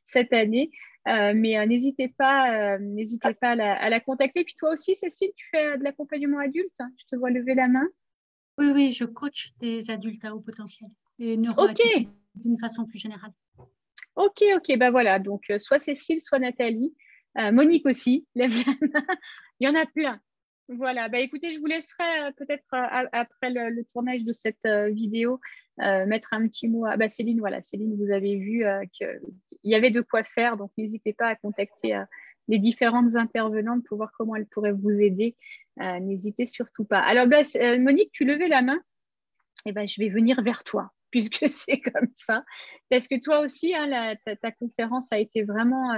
cette année. Mais n'hésitez pas à la contacter. Puis toi aussi, Cécile, tu fais de l'accompagnement adulte. Je te vois lever la main. Oui, je coach des adultes à haut potentiel et neuroatypiques d'une façon plus générale. Ok, voilà. Donc, soit Cécile, soit Nathalie. Monique aussi, lève la main. Il y en a plein. Voilà, écoutez, je vous laisserai peut-être après le tournage de cette vidéo mettre un petit mot à Céline. Voilà, Céline, vous avez vu qu'il y avait de quoi faire, donc n'hésitez pas à contacter les différentes intervenantes pour voir comment elles pourraient vous aider. N'hésitez surtout pas. Alors, Monique, tu levais la main. Je vais venir vers toi, puisque c'est comme ça. Parce que toi aussi, ta conférence a été vraiment...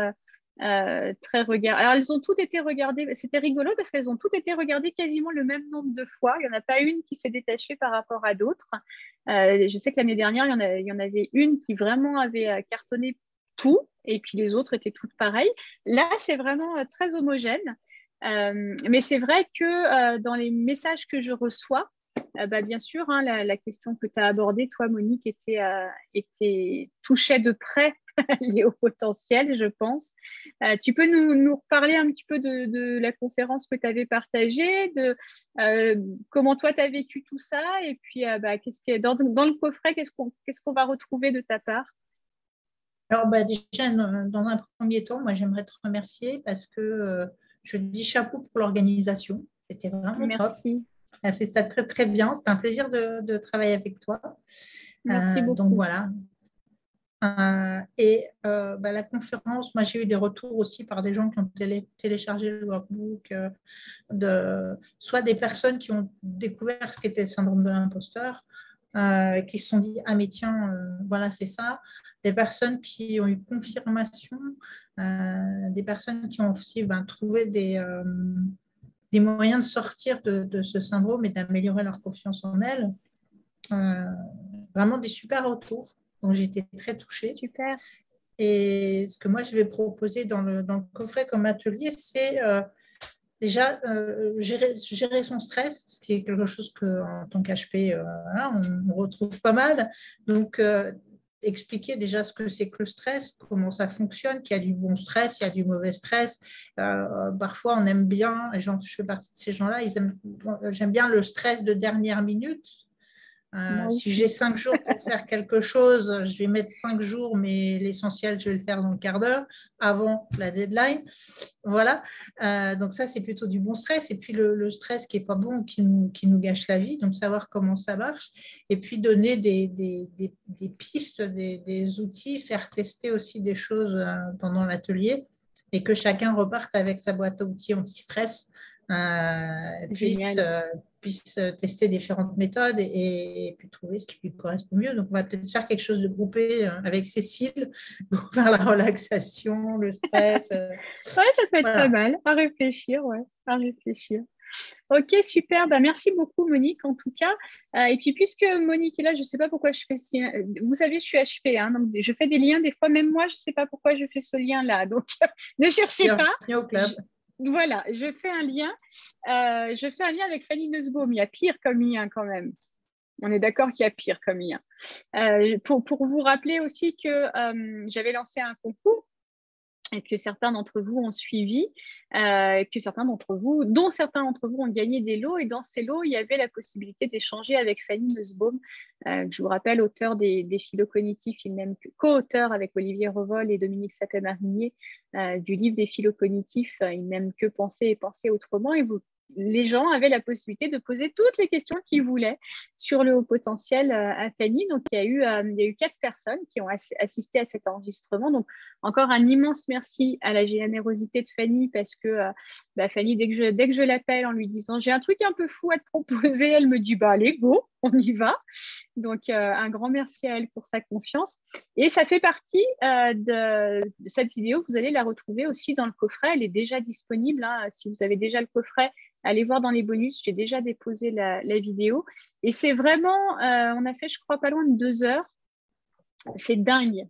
très regardées. Alors, elles ont toutes été regardées. C'était rigolo parce qu'elles ont toutes été regardées quasiment le même nombre de fois. Il n'y en a pas une qui s'est détachée par rapport à d'autres. Je sais que l'année dernière, il y en avait une qui vraiment avait cartonné tout et puis les autres étaient toutes pareilles. Là, c'est vraiment très homogène. Mais c'est vrai que dans les messages que je reçois, bien sûr, la question que tu as abordée, toi, Monique, touchait de près les hauts potentiels, je pense. Tu peux nous reparler un petit peu de la conférence que tu avais partagée, de comment toi, tu as vécu tout ça, et puis dans le coffret, qu'est-ce qu'on va retrouver de ta part? Alors, déjà, dans un premier temps, moi, j'aimerais te remercier parce que je dis chapeau pour l'organisation. C'était vraiment top. Merci. Elle fait ça très, très bien. C'est un plaisir de travailler avec toi. Merci beaucoup. Donc, voilà. La conférence, moi, j'ai eu des retours aussi par des gens qui ont téléchargé le workbook, soit des personnes qui ont découvert ce qu'était le syndrome de l'imposteur, qui se sont dit « Ah, mais tiens, voilà, c'est ça ». Des personnes qui ont eu confirmation, des personnes qui ont aussi trouvé des moyens de sortir de ce syndrome et d'améliorer leur confiance en elles. Vraiment des super retours. Donc, j'ai été très touchée. Super. Et ce que moi, je vais proposer dans le coffret comme atelier, c'est déjà gérer son stress, ce qui est quelque chose qu'en tant qu'HP, on retrouve pas mal. Donc, expliquer déjà ce que c'est que le stress, comment ça fonctionne, qu'il y a du bon stress, il y a du mauvais stress. Parfois, on aime bien, et je fais partie de ces gens-là, j'aime bien le stress de dernière minute. Si j'ai 5 jours pour faire quelque chose, je vais mettre 5 jours, mais l'essentiel, je vais le faire dans le quart d'heure avant la deadline. Voilà. Donc ça, c'est plutôt du bon stress. Et puis le stress qui n'est pas bon, qui nous gâche la vie. Donc savoir comment ça marche. Et puis donner des pistes, des outils, faire tester aussi des choses pendant l'atelier et que chacun reparte avec sa boîte à outils anti-stress. Puisse tester différentes méthodes et puis trouver ce qui lui correspond mieux. Donc, on va peut-être faire quelque chose de groupé avec Cécile pour faire la relaxation, le stress. Ça peut être pas mal à réfléchir, à réfléchir. Ok, super. Merci beaucoup, Monique, en tout cas. Et puis, puisque Monique est là, je ne sais pas pourquoi je fais ça. Vous savez, je suis HP, donc je fais des liens. Des fois, même moi, je ne sais pas pourquoi je fais ce lien-là. Donc, ne cherchez pas. Bienvenue au club. Voilà, je fais un lien avec Fanny Nussbaum. Il y a pire comme lien quand même. On est d'accord qu'il y a pire comme lien. Pour vous rappeler aussi que j'avais lancé un concours et que certains d'entre vous ont suivi, dont certains d'entre vous ont gagné des lots. Et dans ces lots, il y avait la possibilité d'échanger avec Fanny Nussbaum, que je vous rappelle, auteur des phylocognitifs, co-auteur avec Olivier Revol et Dominique Sapé-Marinier du livre des phylocognitifs, Il n'aime que penser et penser autrement. Et les gens avaient la possibilité de poser toutes les questions qu'ils voulaient sur le haut potentiel à Fanny. Donc, il y a eu 4 personnes qui ont assisté à cet enregistrement. Donc, encore un immense merci à la générosité de Fanny parce que Fanny, dès que je l'appelle en lui disant « j'ai un truc un peu fou à te proposer », elle me dit « allez, go, on y va ». Donc, un grand merci à elle pour sa confiance. Et ça fait partie de cette vidéo. Vous allez la retrouver aussi dans le coffret. Elle est déjà disponible. Si vous avez déjà le coffret, allez voir dans les bonus. J'ai déjà déposé la vidéo. Et c'est vraiment, on a fait, je crois, pas loin de 2 heures. C'est dingue.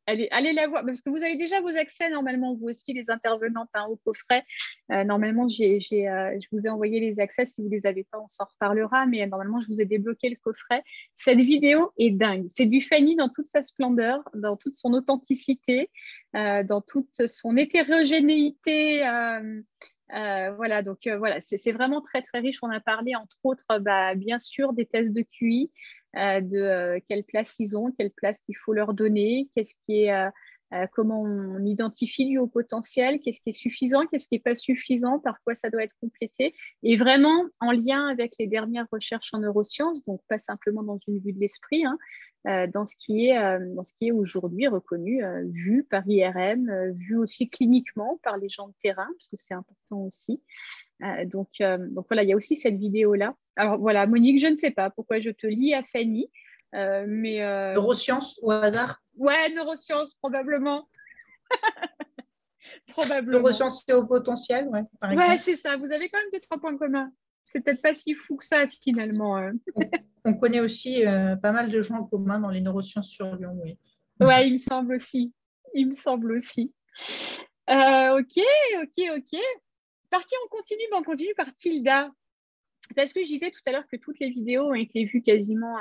Allez la voir, parce que vous avez déjà vos accès, normalement, vous aussi, les intervenantes au coffret. Normalement, je vous ai envoyé les accès. Si vous ne les avez pas, on s'en reparlera. Mais normalement, je vous ai débloqué le coffret. Cette vidéo est dingue. C'est du Fanny dans toute sa splendeur, dans toute son authenticité, dans toute son hétérogénéité. Voilà, donc voilà, c'est vraiment très, très riche. On a parlé, entre autres, bien sûr, des tests de QI, de quelle place ils ont, quelle place il faut leur donner, comment on identifie du haut potentiel, qu'est-ce qui est suffisant, qu'est-ce qui n'est pas suffisant, par quoi ça doit être complété, et vraiment en lien avec les dernières recherches en neurosciences, donc pas simplement dans une vue de l'esprit, dans ce qui est aujourd'hui reconnu, vu par IRM, vu aussi cliniquement par les gens de terrain, parce que c'est important aussi. Donc voilà, il y a aussi cette vidéo-là. Alors voilà, Monique, je ne sais pas pourquoi je te lis à Fanny, mais… Neurosciences au hasard? Ouais, neurosciences, probablement. Probablement. Neurosciences et haut potentiel, ouais. Ouais, c'est ça. Vous avez quand même 2-3 points communs. C'est peut-être pas si fou que ça, finalement. On connaît aussi pas mal de gens en commun dans les neurosciences sur Lyon, oui. Ouais, il me semble aussi. Ok. Parti, on continue par Tilda. Parce que je disais tout à l'heure que toutes les vidéos ont été vues quasiment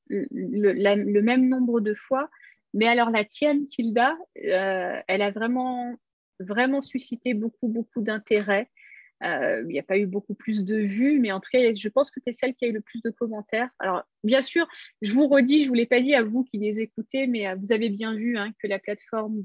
le même nombre de fois. Mais alors la tienne, Tilda, elle a vraiment, vraiment suscité beaucoup, beaucoup d'intérêt. Il n'y a pas eu beaucoup plus de vues, mais en tout cas, je pense que tu es celle qui a eu le plus de commentaires. Alors, bien sûr, je vous redis, je ne vous l'ai pas dit à vous qui les écoutez, mais vous avez bien vu que la plateforme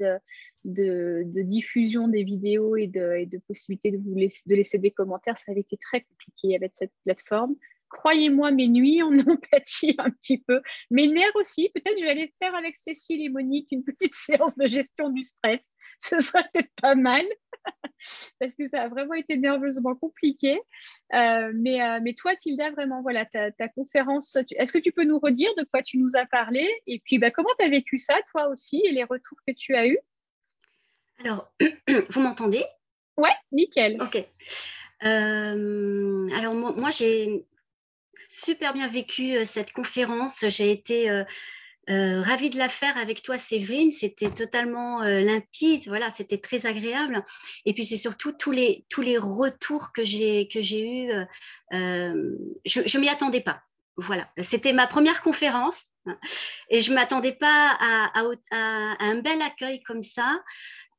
de diffusion des vidéos et de possibilité de laisser des commentaires, ça avait été très compliqué avec cette plateforme. Croyez-moi, mes nuits en ont pâti un petit peu. Mes nerfs aussi. Peut-être je vais aller faire avec Cécile et Monique une petite séance de gestion du stress. Ce serait peut-être pas mal parce que ça a vraiment été nerveusement compliqué. Mais toi, Tilda, vraiment, voilà, ta conférence, est-ce que tu peux nous redire de quoi tu nous as parlé? Et puis, comment tu as vécu ça, toi aussi, et les retours que tu as eus? Alors, vous m'entendez? Ouais, nickel. Ok. Alors, moi j'ai super bien vécu cette conférence. J'ai été ravie de la faire avec toi, Séverine. C'était totalement limpide. Voilà, c'était très agréable. Et puis, c'est surtout tous les retours que j'ai eus. Je ne m'y attendais pas. Voilà, c'était ma première conférence. Et je ne m'attendais pas à un bel accueil comme ça,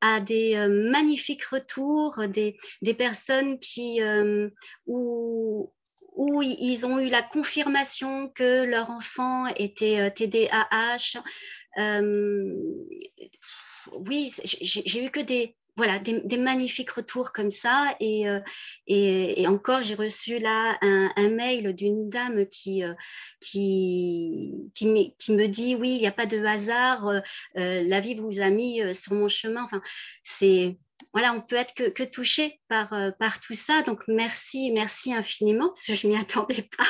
à des magnifiques retours, des personnes où ils ont eu la confirmation que leur enfant était TDAH. Oui, j'ai eu que des magnifiques retours comme ça. Et encore, j'ai reçu là un mail d'une dame qui me dit, oui, il n'y a pas de hasard, la vie vous a mis sur mon chemin. Enfin, on peut être que touché par tout ça. Donc, merci infiniment, parce que je ne m'y attendais pas.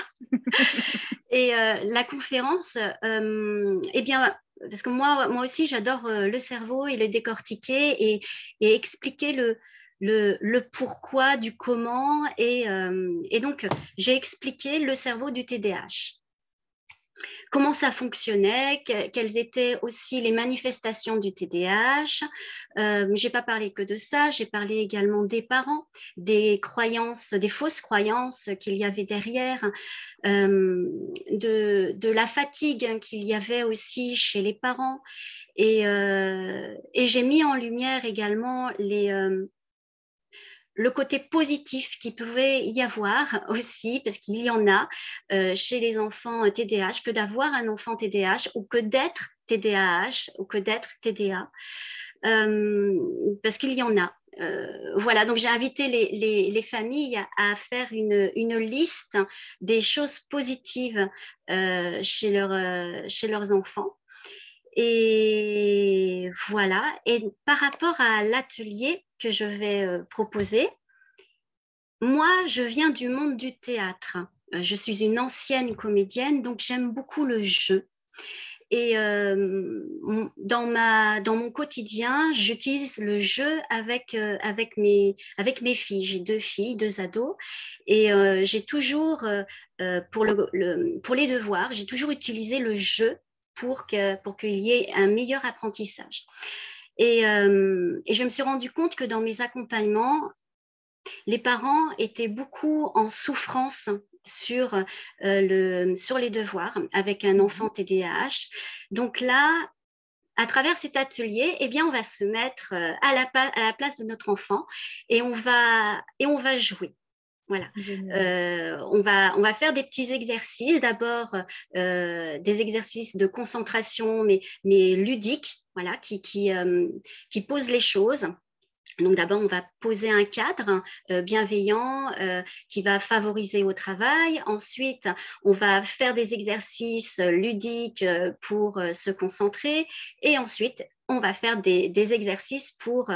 Et la conférence, eh bien, parce que moi aussi, j'adore le cerveau et le décortiquer et expliquer le pourquoi du comment. Et donc, j'ai expliqué le cerveau du TDAH. Comment ça fonctionnait, quelles étaient aussi les manifestations du TDAH. Je n'ai pas parlé que de ça, j'ai parlé également des parents, des croyances, des fausses croyances qu'il y avait derrière, de la fatigue qu'il y avait aussi chez les parents. Et j'ai mis en lumière également le côté positif qu'il pouvait y avoir aussi, parce qu'il y en a chez les enfants TDAH, que d'avoir un enfant TDAH ou que d'être TDAH ou que d'être TDA, parce qu'il y en a. Voilà, donc j'ai invité les familles à faire une liste des choses positives chez leurs enfants. Et voilà. Et par rapport à l'atelier que je vais proposer, moi, je viens du monde du théâtre. Je suis une ancienne comédienne, donc j'aime beaucoup le jeu. Et dans mon quotidien, j'utilise le jeu avec mes filles. J'ai 2 filles, 2 ados. Et j'ai toujours, pour les devoirs, j'ai toujours utilisé le jeu pour qu'il y ait un meilleur apprentissage. Et je me suis rendu compte que dans mes accompagnements, les parents étaient beaucoup en souffrance sur les devoirs avec un enfant TDAH. Donc là, à travers cet atelier, eh bien, on va se mettre à la place de notre enfant et on va jouer. Voilà. On va faire des petits exercices. D'abord, des exercices de concentration, mais ludiques, voilà, qui posent les choses. Donc d'abord, on va poser un cadre bienveillant qui va favoriser au travail. Ensuite, on va faire des exercices ludiques pour se concentrer. Et ensuite, on va faire des exercices pour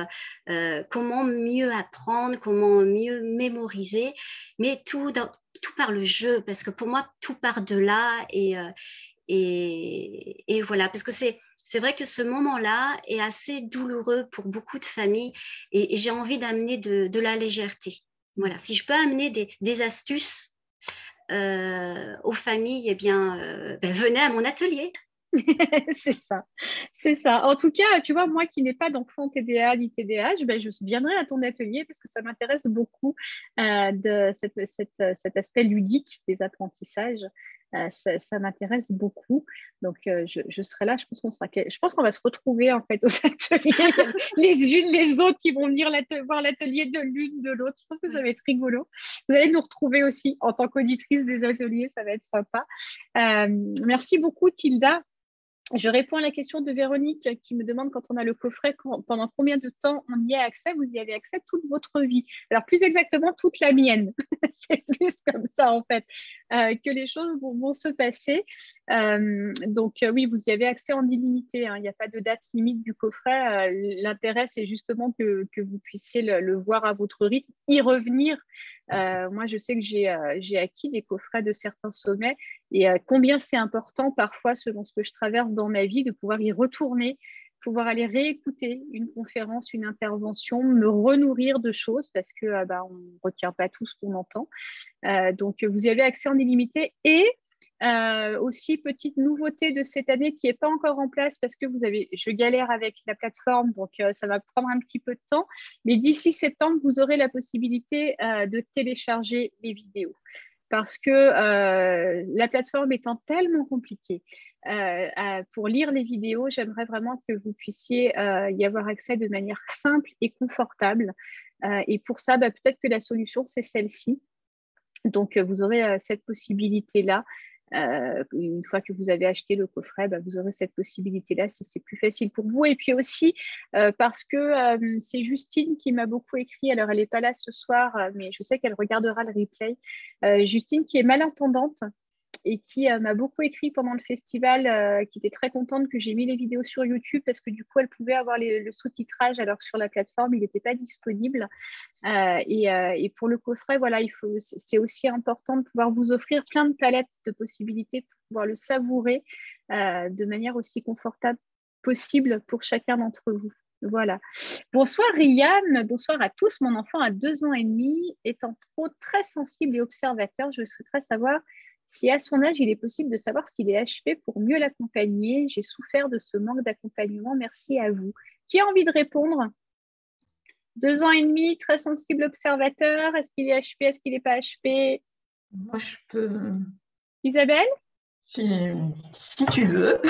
comment mieux apprendre, comment mieux mémoriser, mais tout par le jeu, parce que pour moi, tout part de là. Et voilà, parce que c'est vrai que ce moment-là est assez douloureux pour beaucoup de familles et j'ai envie d'amener de la légèreté. Voilà, si je peux amener des astuces aux familles, eh bien, venez à mon atelier. C'est ça. En tout cas, tu vois, moi qui n'ai pas d'enfant TDA ni TDAH, je viendrai à ton atelier parce que ça m'intéresse beaucoup de cet aspect ludique des apprentissages. Ça m'intéresse beaucoup. Donc, je serai là. Je pense qu'on va se retrouver en fait aux ateliers, les unes, les autres qui vont venir voir l'atelier de l'une, de l'autre. Je pense que ça va être rigolo. Vous allez nous retrouver aussi en tant qu'auditrice des ateliers. Ça va être sympa. Merci beaucoup, Tilda. Je réponds à la question de Véronique qui me demande quand on a le coffret, pendant combien de temps on y a accès. Vous y avez accès toute votre vie. Alors, plus exactement, toute la mienne. C'est plus comme ça, en fait, que les choses vont se passer. Donc, oui, vous y avez accès en illimité. Hein. Il n'y a pas de date limite du coffret. L'intérêt, c'est justement que vous puissiez le voir à votre rythme, y revenir. Moi, je sais que j'ai acquis des coffrets de certains sommets et combien c'est important parfois, selon ce que je traverse dans ma vie, de pouvoir y retourner, pouvoir aller réécouter une conférence, une intervention, me renourrir de choses parce que on ne retient pas tout ce qu'on entend. Donc, vous y avez accès en illimité et aussi, petite nouveauté de cette année qui n'est pas encore en place parce que je galère avec la plateforme, donc ça va prendre un petit peu de temps. Mais d'ici septembre, vous aurez la possibilité de télécharger les vidéos parce que la plateforme étant tellement compliquée, pour lire les vidéos, j'aimerais vraiment que vous puissiez y avoir accès de manière simple et confortable. Et pour ça, peut-être que la solution, c'est celle-ci. Donc, vous aurez cette possibilité-là. Une fois que vous avez acheté le coffret, vous aurez cette possibilité-là si c'est plus facile pour vous. Et puis aussi, parce que c'est Justine qui m'a beaucoup écrit. Alors, elle n'est pas là ce soir, mais je sais qu'elle regardera le replay. Justine qui est malentendante et qui m'a beaucoup écrit pendant le festival, qui était très contente que j'ai mis les vidéos sur YouTube parce que du coup, elle pouvait avoir le sous-titrage alors que sur la plateforme, il n'était pas disponible. Et pour le coffret, voilà, c'est aussi important de pouvoir vous offrir plein de palettes de possibilités pour pouvoir le savourer de manière aussi confortable possible pour chacun d'entre vous. Voilà. Bonsoir Riam, bonsoir à tous. Mon enfant a 2 ans et demi, étant très sensible et observateur, je souhaiterais savoir si à son âge, il est possible de savoir s'il est HP pour mieux l'accompagner. J'ai souffert de ce manque d'accompagnement. Merci à vous. Qui a envie de répondre? 2 ans et demi, très sensible observateur. Est-ce qu'il est HP? Est-ce qu'il n'est pas HP? Moi, je peux. Isabelle? Si tu veux.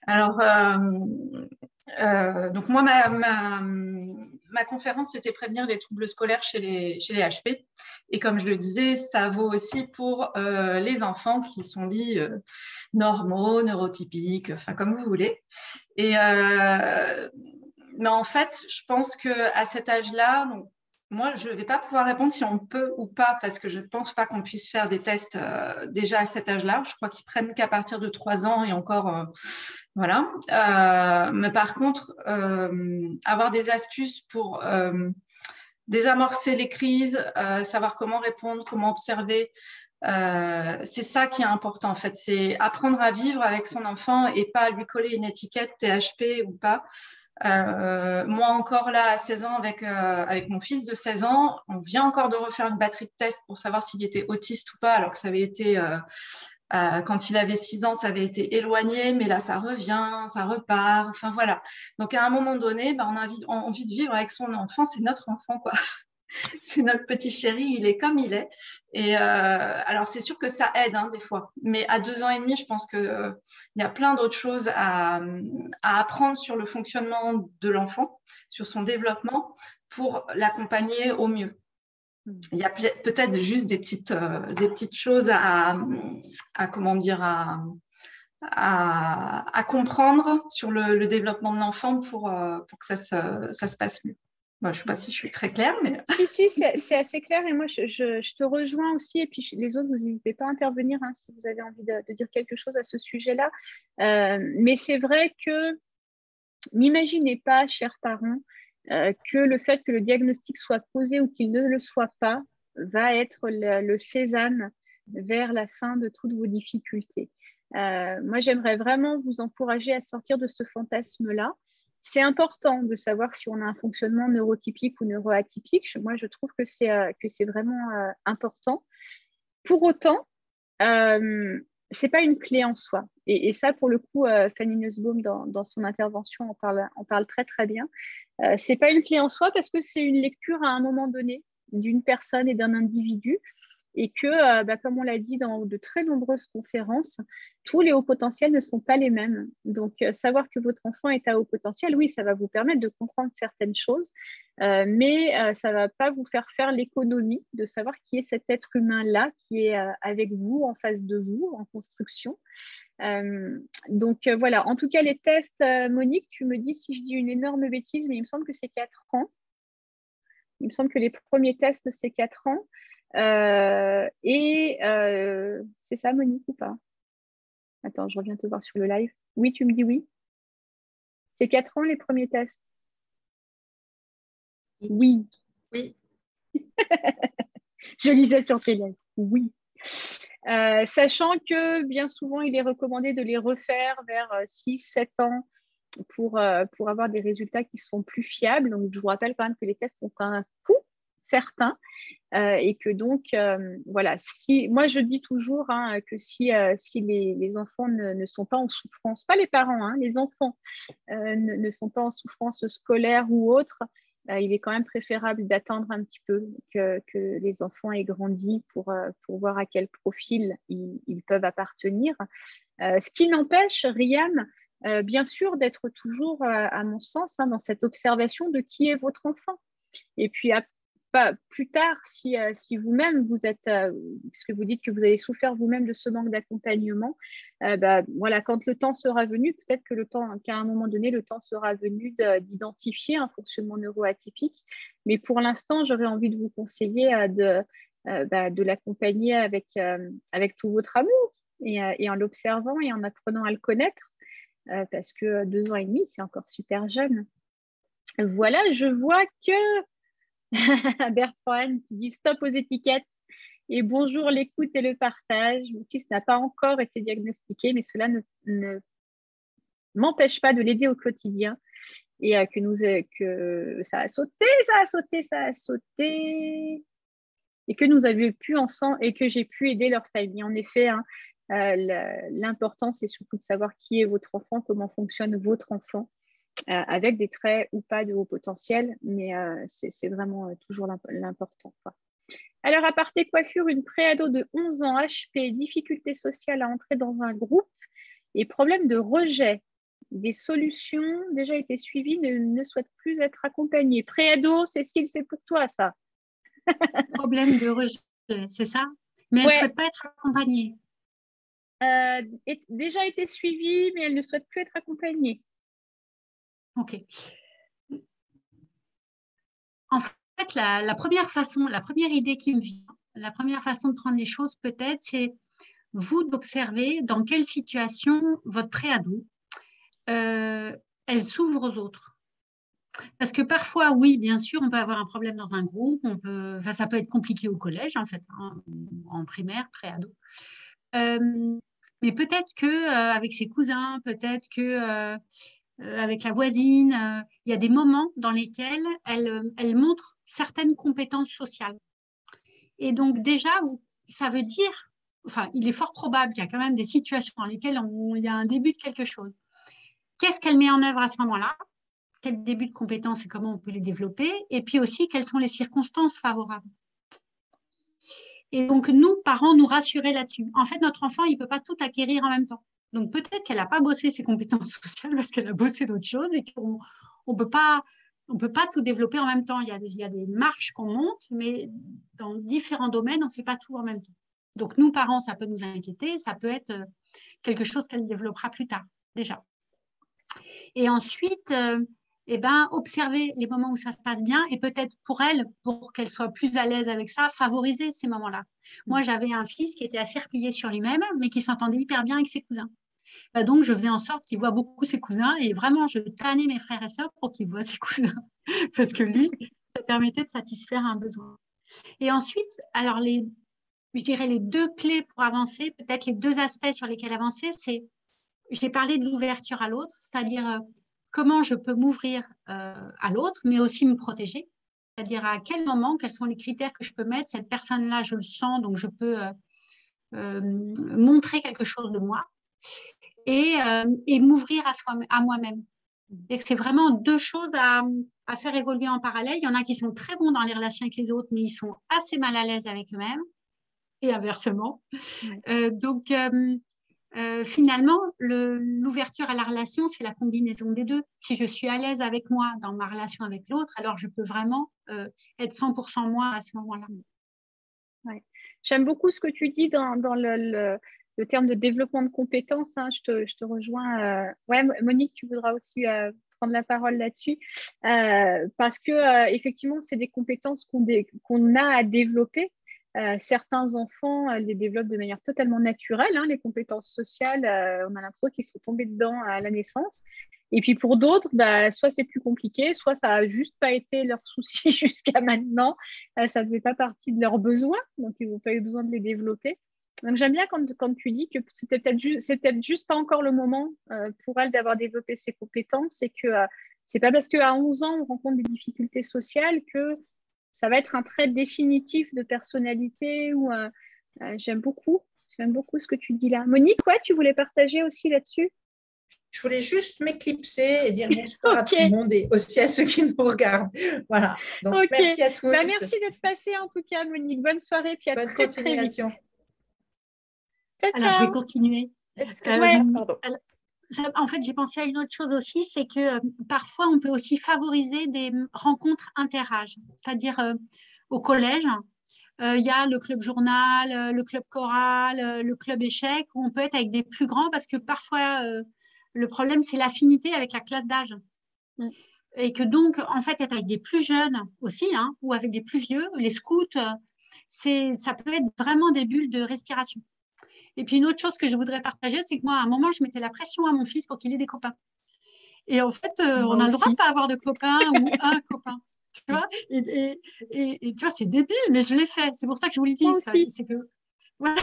Alors, donc moi, ma conférence, c'était prévenir les troubles scolaires chez les HP. Et comme je le disais, ça vaut aussi pour les enfants qui sont dits normaux, neurotypiques, enfin comme vous voulez. Et mais en fait, je pense qu'à cet âge-là, moi, je ne vais pas pouvoir répondre si on peut ou pas, parce que je ne pense pas qu'on puisse faire des tests déjà à cet âge-là. Je crois qu'ils prennent qu'à partir de 3 ans et encore, voilà. Mais par contre, avoir des astuces pour désamorcer les crises, savoir comment répondre, comment observer, c'est ça qui est important en fait. C'est apprendre à vivre avec son enfant et pas lui coller une étiquette THP ou pas. Moi encore là à 16 ans avec mon fils de 16 ans, on vient encore de refaire une batterie de tests pour savoir s'il était autiste ou pas, alors que ça avait été quand il avait 6 ans, ça avait été éloigné, mais là ça revient, ça repart, enfin voilà. Donc à un moment donné, on a envie de vivre avec son enfant, c'est notre enfant quoi. C'est notre petit chéri, il est comme il est. Et alors, c'est sûr que ça aide des fois. Mais à 2 ans et demi, je pense qu'il y a plein d'autres choses à apprendre sur le fonctionnement de l'enfant, sur son développement, pour l'accompagner au mieux. Il y a peut-être juste des petites choses comment dire, à comprendre sur le développement de l'enfant pour que ça se passe mieux. Je ne sais pas si je suis très claire, mais... Si, c'est assez clair. Et moi, je te rejoins aussi. Et puis, les autres, vous n'hésitez pas à intervenir si vous avez envie de dire quelque chose à ce sujet-là. Mais c'est vrai que n'imaginez pas, chers parents, que le fait que le diagnostic soit posé ou qu'il ne le soit pas va être le sésame vers la fin de toutes vos difficultés. Moi, j'aimerais vraiment vous encourager à sortir de ce fantasme-là. C'est important de savoir si on a un fonctionnement neurotypique ou neuroatypique. Moi, je trouve que c'est vraiment important. Pour autant, ce n'est pas une clé en soi. Et ça, pour le coup, Fanny Nussbaum, dans son intervention, en parle très, très bien. Ce n'est pas une clé en soi parce que c'est une lecture à un moment donné d'une personne et d'un individu. Et que, comme on l'a dit dans de très nombreuses conférences, tous les hauts potentiels ne sont pas les mêmes. Donc, savoir que votre enfant est à haut potentiel, oui, ça va vous permettre de comprendre certaines choses, mais ça ne va pas vous faire l'économie de savoir qui est cet être humain-là qui est avec vous, en face de vous, en construction. Donc, voilà. En tout cas, les tests, Monique, tu me dis si je dis une énorme bêtise, mais il me semble que c'est 4 ans. Il me semble que les premiers tests, c'est 4 ans. C'est ça, Monique, ou pas? Attends, je reviens te voir sur le live. Oui, tu me dis oui. C'est 4 ans les premiers tests? Oui. Oui. Je lisais sur tes lèvres. Oui. Sachant que bien souvent, il est recommandé de les refaire vers 6-7 ans pour avoir des résultats qui sont plus fiables. Donc, je vous rappelle quand même que les tests ont un coût certain. Et que donc, voilà, moi je dis toujours que si les enfants ne sont pas en souffrance, pas les parents, les enfants ne sont pas en souffrance scolaire ou autre, il est quand même préférable d'attendre un petit peu que les enfants aient grandi pour voir à quel profil ils peuvent appartenir. Ce qui n'empêche, Riam, bien sûr, d'être toujours, à mon sens, dans cette observation de qui est votre enfant. Et puis, plus tard, si vous-même, vous êtes, puisque vous dites que vous avez souffert vous-même de ce manque d'accompagnement, voilà, quand le temps sera venu, peut-être qu'à un moment donné, le temps sera venu d'identifier un fonctionnement neuroatypique. Mais pour l'instant, j'aurais envie de vous conseiller de l'accompagner avec tout votre amour et en l'observant et en apprenant à le connaître, parce que 2 ans et demi, c'est encore super jeune. Voilà, je vois que Bertrand qui dit stop aux étiquettes et bonjour l'écoute et le partage. Mon fils n'a pas encore été diagnostiqué, mais cela ne m'empêche pas de l'aider au quotidien et que ça a sauté et que nous avions pu ensemble et que j'ai pu aider leur famille. En effet, l'important c'est surtout de savoir qui est votre enfant, comment fonctionne votre enfant. Avec des traits ou pas de haut potentiel, mais c'est vraiment toujours l'important. Alors, aparté coiffure, une préado de 11 ans, HP, difficulté sociale à entrer dans un groupe et problème de rejet. Des solutions déjà été suivies, ne souhaite plus être accompagnée. Préado, Cécile, c'est pour toi, ça. Problème de rejet, c'est ça? Mais elle ne souhaite pas être accompagnée. Déjà été suivie, mais elle ne souhaite plus être accompagnée. Ok. En fait, la première idée qui me vient, la première façon de prendre les choses peut-être, c'est vous d'observer dans quelle situation votre préado, elle s'ouvre aux autres. Parce que parfois, oui, bien sûr, on peut avoir un problème dans un groupe, ça peut être compliqué au collège, en fait, en primaire, préado. Mais peut-être qu'avec ses cousins, peut-être que avec la voisine, il y a des moments dans lesquels elle montre certaines compétences sociales. Et donc déjà, ça veut dire, enfin, il est fort probable qu'il y a quand même des situations dans lesquelles il y a un début de quelque chose. Qu'est-ce qu'elle met en œuvre à ce moment-là? Quel début de compétences et comment on peut les développer? Et puis aussi, quelles sont les circonstances favorables? Et donc, nous, parents, nous rassurer là-dessus. En fait, notre enfant, il ne peut pas tout acquérir en même temps. Donc, peut-être qu'elle n'a pas bossé ses compétences sociales parce qu'elle a bossé d'autres choses et qu'on ne peut pas tout développer en même temps. Il y a des marches qu'on monte, mais dans différents domaines, on ne fait pas tout en même temps. Donc, nous, parents, ça peut nous inquiéter. Ça peut être quelque chose qu'elle développera plus tard, déjà. Et ensuite, observer les moments où ça se passe bien et peut-être pour elle, pour qu'elle soit plus à l'aise avec ça, favoriser ces moments-là. Moi, j'avais un fils qui était assez replié sur lui-même, mais qui s'entendait hyper bien avec ses cousins. Donc, je faisais en sorte qu'il voit beaucoup ses cousins et vraiment, je tannais mes frères et sœurs pour qu'ils voient ses cousins parce que lui, ça permettait de satisfaire un besoin. Et ensuite, alors, je dirais les 2 clés pour avancer, peut-être les 2 aspects sur lesquels avancer, c'est, j'ai parlé de l'ouverture à l'autre, c'est-à-dire comment je peux m'ouvrir à l'autre, mais aussi me protéger. C'est-à-dire à quel moment, quels sont les critères que je peux mettre. Cette personne-là, je le sens, donc je peux montrer quelque chose de moi et m'ouvrir à moi-même. C'est vraiment 2 choses à faire évoluer en parallèle. Il y en a qui sont très bons dans les relations avec les autres, mais ils sont assez mal à l'aise avec eux-mêmes et inversement. Finalement, l'ouverture à la relation, c'est la combinaison des 2. Si je suis à l'aise avec moi dans ma relation avec l'autre, alors je peux vraiment être 100% moi à ce moment-là. Ouais. J'aime beaucoup ce que tu dis dans le terme de développement de compétences. Je te rejoins. Monique, tu voudras aussi prendre la parole là-dessus. Parce que effectivement, c'est des compétences qu'on a à développer. Certains enfants les développent de manière totalement naturelle, les compétences sociales, on a l'impression qu'ils sont tombés dedans à la naissance. Et puis pour d'autres, soit c'est plus compliqué, soit ça n'a juste pas été leur souci jusqu'à maintenant, ça ne faisait pas partie de leurs besoins, donc ils n'ont pas eu besoin de les développer. Donc j'aime bien quand tu dis que c'est peut-être juste pas encore le moment pour elle d'avoir développé ses compétences et que c'est pas parce qu'à 11 ans on rencontre des difficultés sociales que ça va être un trait définitif de personnalité. J'aime beaucoup ce que tu dis là. Monique, tu voulais partager aussi là-dessus? Je voulais juste m'éclipser et dire bonsoir à tout le monde et aussi à ceux qui nous regardent. Voilà. Donc, merci à tous. Merci d'être passée en tout cas, Monique. Bonne soirée. Puis bonne continuation. Ciao, alors, je vais continuer. Ouais. En fait, j'ai pensé à une autre chose aussi, c'est que parfois, on peut aussi favoriser des rencontres interâges. C'est-à-dire, au collège, il y a le club journal, le club choral, le club échec, où on peut être avec des plus grands, parce que parfois, le problème, c'est l'affinité avec la classe d'âge. Et que donc, en fait, être avec des plus jeunes aussi, hein, ou avec des plus vieux, les scouts, ça peut être vraiment des bulles de respiration. Et puis, une autre chose que je voudrais partager, c'est que moi, à un moment, je mettais la pression à mon fils pour qu'il ait des copains. Et en fait, on a le droit de pas avoir de copains ou un copain. Tu vois, et tu vois, c'est débile, mais je l'ai fait. C'est pour ça que je vous le dis. Moi aussi. C'est que, ouais.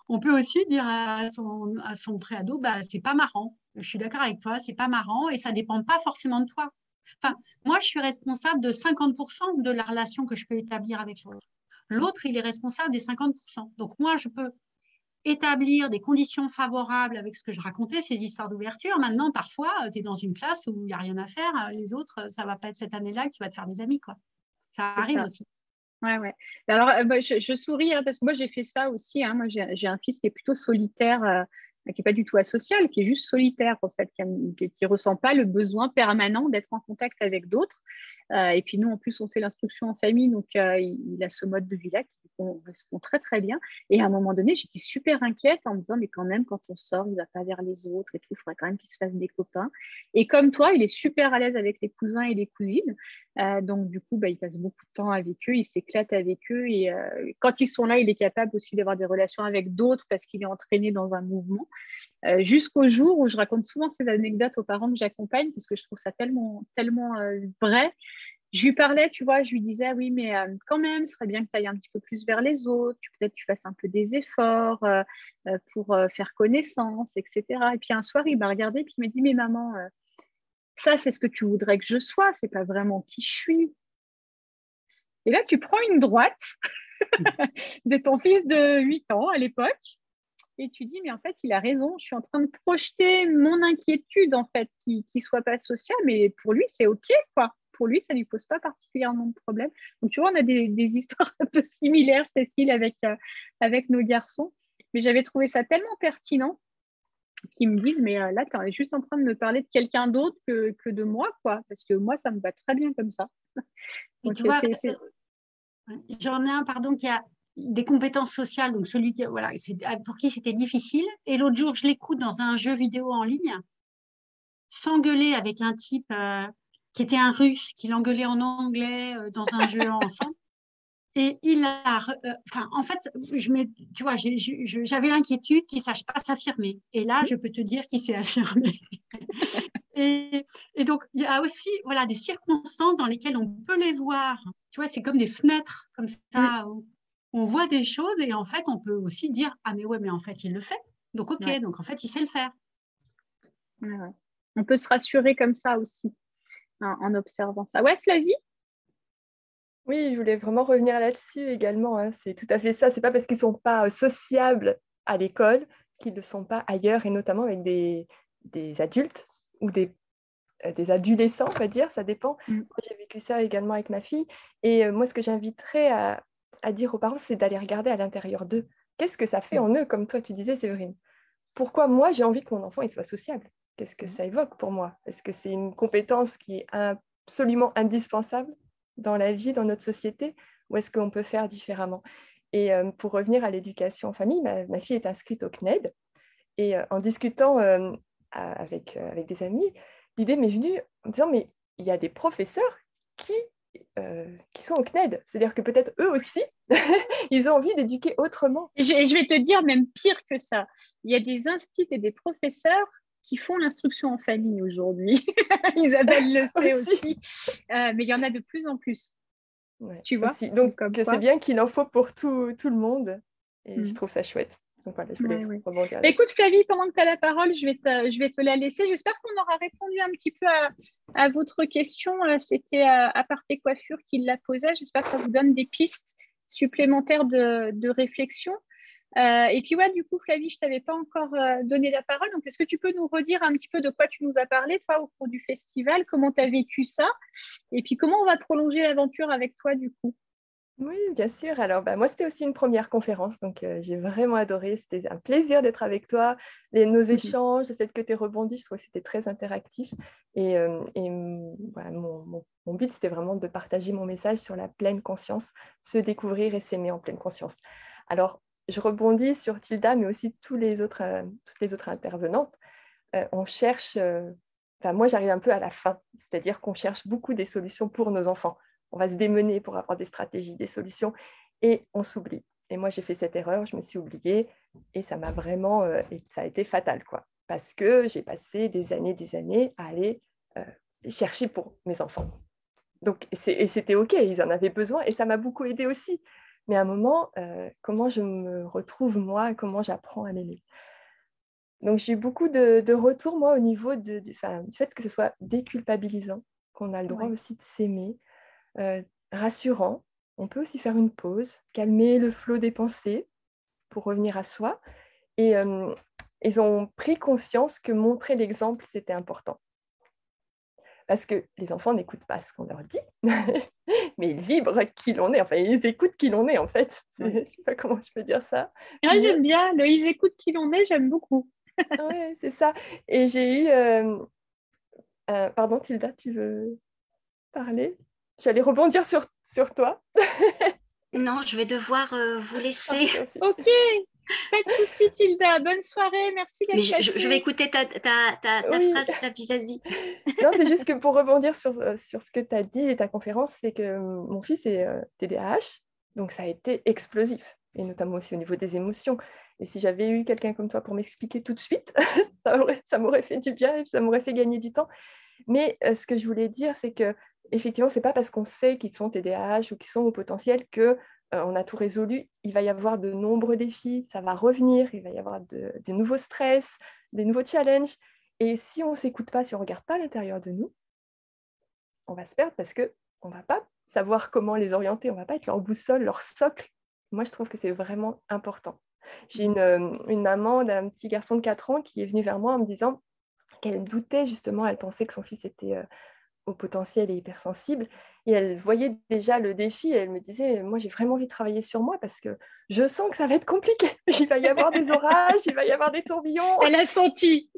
On peut aussi dire à son préado, bah, c'est pas marrant. Je suis d'accord avec toi, c'est pas marrant et ça dépend pas forcément de toi. Enfin, moi, je suis responsable de 50% de la relation que je peux établir avec l'autre. L'autre, il est responsable des 50%. Donc, moi, je peux établir des conditions favorables avec ce que je racontais, ces histoires d'ouverture. Maintenant, parfois, tu es dans une classe où il n'y a rien à faire. Les autres, ça ne va pas être cette année-là que tu vas te faire des amis, quoi. Ça arrive aussi. Ouais. Alors, je souris hein, parce que moi, j'ai fait ça aussi. Hein. Moi, j'ai un fils qui est plutôt solitaire, qui n'est pas du tout asocial, qui est juste solitaire, en fait, qui ne ressent pas le besoin permanent d'être en contact avec d'autres. Et puis, nous, en plus, on fait l'instruction en famille, donc il a ce mode de vie-là qui correspond très, très bien. Et à un moment donné, j'étais super inquiète en me disant, mais quand même, quand on sort, il ne va pas vers les autres et tout, il faudrait quand même qu'il se fasse des copains. Et comme toi, il est super à l'aise avec les cousins et les cousines. Donc, du coup, il passe beaucoup de temps avec eux, il s'éclate avec eux. Et quand ils sont là, il est capable aussi d'avoir des relations avec d'autres parce qu'il est entraîné dans un mouvement. Jusqu'au jour où je raconte souvent ces anecdotes aux parents que j'accompagne parce que je trouve ça tellement, tellement vrai. Je lui parlais, tu vois, je lui disais, oui, mais quand même, ce serait bien que tu ailles un petit peu plus vers les autres, peut-être que tu fasses un peu des efforts pour faire connaissance, etc. Et puis un soir, il m'a regardé et puis il m'a dit, mais maman, ça, c'est ce que tu voudrais que je sois, c'est pas vraiment qui je suis. Et là, tu prends une droite de ton fils de 8 ans à l'époque et tu dis, mais en fait, il a raison, je suis en train de projeter mon inquiétude, en fait, qu'il ne soit pas social, mais pour lui, c'est OK, quoi. Pour lui, ça ne lui pose pas particulièrement de problème. Donc, tu vois, on a des histoires un peu similaires, Cécile, avec nos garçons. Mais j'avais trouvé ça tellement pertinent qu'ils me disent, mais là, tu es juste en train de me parler de quelqu'un d'autre que de moi, quoi. Parce que moi, ça me va très bien comme ça. Donc, tu vois, j'en ai un, pardon, qui a des compétences sociales, donc celui qui, voilà, pour qui c'était difficile. Et l'autre jour, je l'écoute dans un jeu vidéo en ligne, s'engueuler avec un type qui était un Russe, qui l'engueulait en anglais dans un jeu ensemble. Et il a, en fait, tu vois, j'avais l'inquiétude qu'il ne sache pas s'affirmer. Et là, je peux te dire qu'il s'est affirmé. et donc, il y a aussi, voilà, des circonstances dans lesquelles on peut les voir. Tu vois, c'est comme des fenêtres, comme ça. On voit des choses et en fait, on peut aussi dire, ah mais ouais, mais en fait, il le fait. Donc, OK, donc en fait, il sait le faire. Ouais. On peut se rassurer comme ça aussi, en observant ça. Ouais, Flavie? Oui, je voulais vraiment revenir là-dessus également. Hein. C'est tout à fait ça. C'est pas parce qu'ils ne sont pas sociables à l'école qu'ils ne le sont pas ailleurs, et notamment avec des adultes ou des adolescents, on va dire, ça dépend. Moi, j'ai vécu ça également avec ma fille. Et moi, ce que j'inviterais à dire aux parents, c'est d'aller regarder à l'intérieur d'eux. Qu'est-ce que ça fait en eux, comme toi, tu disais, Séverine? Pourquoi moi, j'ai envie que mon enfant il soit sociable? Qu'est-ce que ça évoque pour moi? Est-ce que c'est une compétence qui est absolument indispensable dans la vie, dans notre société, ou est-ce qu'on peut faire différemment? Et pour revenir à l'éducation en famille, ma fille est inscrite au CNED, et en discutant avec des amis, l'idée m'est venue en disant, mais il y a des professeurs qui sont au CNED, c'est-à-dire que peut-être eux aussi, ils ont envie d'éduquer autrement. Et je vais te dire même pire que ça, il y a des instituts et des professeurs qui font l'instruction en famille aujourd'hui. Isabelle le sait aussi. Mais il y en a de plus en plus. Ouais, tu vois aussi. Donc, c'est bien qu'il en faut pour tout le monde. Et je trouve ça chouette. Donc, voilà, je voulais rebondir. Écoute, Flavie, pendant que tu as la parole, je vais te la laisser. J'espère qu'on aura répondu un petit peu à votre question. C'était Aparté Coiffure qui l'a posée. J'espère que ça vous donne des pistes supplémentaires de réflexion. Et puis, du coup, Flavie, je ne t'avais pas encore donné la parole. Donc, est-ce que tu peux nous redire un petit peu de quoi tu nous as parlé, toi, au cours du festival? Comment tu as vécu ça? Et puis, comment on va prolonger l'aventure avec toi, du coup? Oui, bien sûr. Alors, moi, c'était aussi une première conférence, donc j'ai vraiment adoré. C'était un plaisir d'être avec toi. Nos échanges, le fait que tu aies rebondi, je trouve que c'était très interactif. Voilà, mon but, c'était vraiment de partager mon message sur la pleine conscience, se découvrir et s'aimer en pleine conscience. Alors, je rebondis sur Tilda, mais aussi toutes les autres intervenantes. On cherche, moi, j'arrive un peu à la fin, c'est-à-dire qu'on cherche beaucoup des solutions pour nos enfants. On va se démener pour avoir des stratégies, des solutions, et on s'oublie. Et moi, j'ai fait cette erreur, je me suis oubliée, et ça m'a vraiment, et ça a été fatal, quoi. Parce que j'ai passé des années à aller chercher pour mes enfants. Donc, et c'était OK, ils en avaient besoin, et ça m'a beaucoup aidée aussi. Mais à un moment, comment je me retrouve, moi, comment j'apprends à m'aimer. Donc, j'ai eu beaucoup de retours, moi, au niveau du fait que ce soit déculpabilisant, qu'on a le droit aussi de s'aimer, rassurant. On peut aussi faire une pause, calmer le flot des pensées pour revenir à soi. Et ils ont pris conscience que montrer l'exemple, c'était important. Parce que les enfants n'écoutent pas ce qu'on leur dit, mais ils vibrent qui l'on est. Enfin, ils écoutent qui l'on est, en fait. Je ne sais pas comment je peux dire ça. Ouais, j'aime bien. Ils écoutent qui l'on est, j'aime beaucoup. Oui, c'est ça. Et j'ai eu... pardon, Tilda, tu veux parler? J'allais rebondir sur toi. Non, je vais devoir vous laisser. Ok, pas de souci, Tilda. Bonne soirée, merci d'être passée. Je vais écouter ta phrase, vas-y. Non, c'est juste que pour rebondir sur ce que tu as dit et ta conférence, c'est que mon fils est TDAH, donc ça a été explosif, et notamment aussi au niveau des émotions. Et si j'avais eu quelqu'un comme toi pour m'expliquer tout de suite, ça m'aurait fait du bien et ça m'aurait fait gagner du temps. Mais ce que je voulais dire, c'est que effectivement, ce n'est pas parce qu'on sait qu'ils sont TDAH ou qu'ils sont au potentiel qu'on a tout résolu. Il va y avoir de nombreux défis, ça va revenir, il va y avoir de nouveaux stress, des nouveaux challenges. Et si on ne s'écoute pas, si on ne regarde pas à l'intérieur de nous, on va se perdre parce qu'on ne va pas savoir comment les orienter, on ne va pas être leur boussole, leur socle. Moi, je trouve que c'est vraiment important. J'ai une maman d'un petit garçon de 4 ans qui est venue vers moi en me disant qu'elle doutait justement, elle pensait que son fils était au potentiel et hypersensible, et elle voyait déjà le défi, et elle me disait, moi j'ai vraiment envie de travailler sur moi parce que je sens que ça va être compliqué, il va y avoir des orages, il va y avoir des tourbillons. Elle a senti.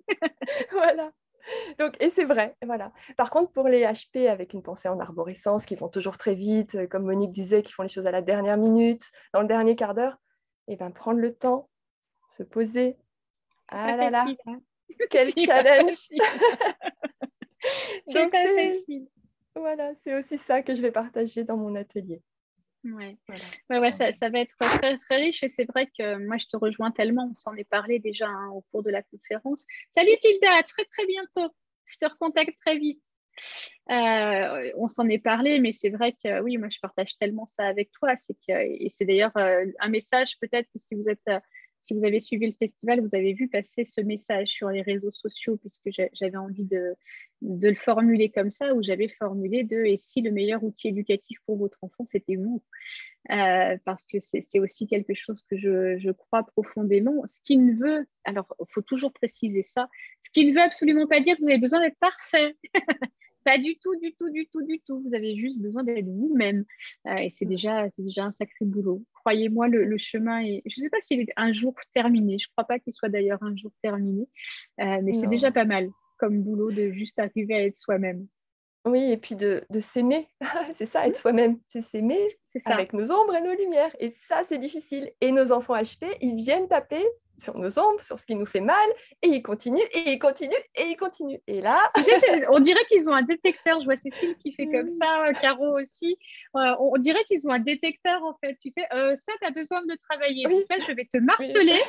Voilà. Donc, et c'est vrai, voilà. Par contre, pour les HP avec une pensée en arborescence, qui vont toujours très vite, comme Monique disait, qui font les choses à la dernière minute, dans le dernier quart d'heure, et ben prendre le temps, se poser. Ah là là, quel challenge. C'est pas facile. Voilà, c'est aussi ça que je vais partager dans mon atelier. Ouais. Voilà. Ça va être très, très riche, et c'est vrai que moi je te rejoins tellement, on s'en est parlé déjà au cours de la conférence. Salut Tilda, à très très bientôt, je te recontacte très vite. On s'en est parlé, mais c'est vrai que oui, moi je partage tellement ça avec toi, et c'est d'ailleurs un message, peut-être que si vous avez suivi le festival, vous avez vu passer ce message sur les réseaux sociaux, puisque j'avais envie de le formuler comme ça, où j'avais formulé et si le meilleur outil éducatif pour votre enfant, c'était vous. Parce que c'est aussi quelque chose que je crois profondément. Ce qui ne veut, alors il faut toujours préciser ça, ce qui ne veut absolument pas dire que vous avez besoin d'être parfait. Pas du tout, du tout, du tout, du tout. Vous avez juste besoin d'être vous-même. Et c'est déjà un sacré boulot. Croyez-moi, le chemin est... Je ne sais pas s'il est un jour terminé. Je ne crois pas qu'il soit d'ailleurs un jour terminé. Mais c'est déjà pas mal comme boulot de juste arriver à être soi-même. Oui, et puis de s'aimer. C'est ça, être soi-même. C'est s'aimer avec nos ombres et nos lumières. Et ça, c'est difficile. Et nos enfants HP, ils viennent taper sur nos ombres, sur ce qui nous fait mal, et ils continuent, et ils continuent, et ils continuent. Et là... Tu sais, on dirait qu'ils ont un détecteur. Je vois Cécile qui fait comme ça, Caro aussi. On dirait qu'ils ont un détecteur, en fait. Tu sais, ça, tu as besoin de travailler. Oui. Donc là, je vais te marteler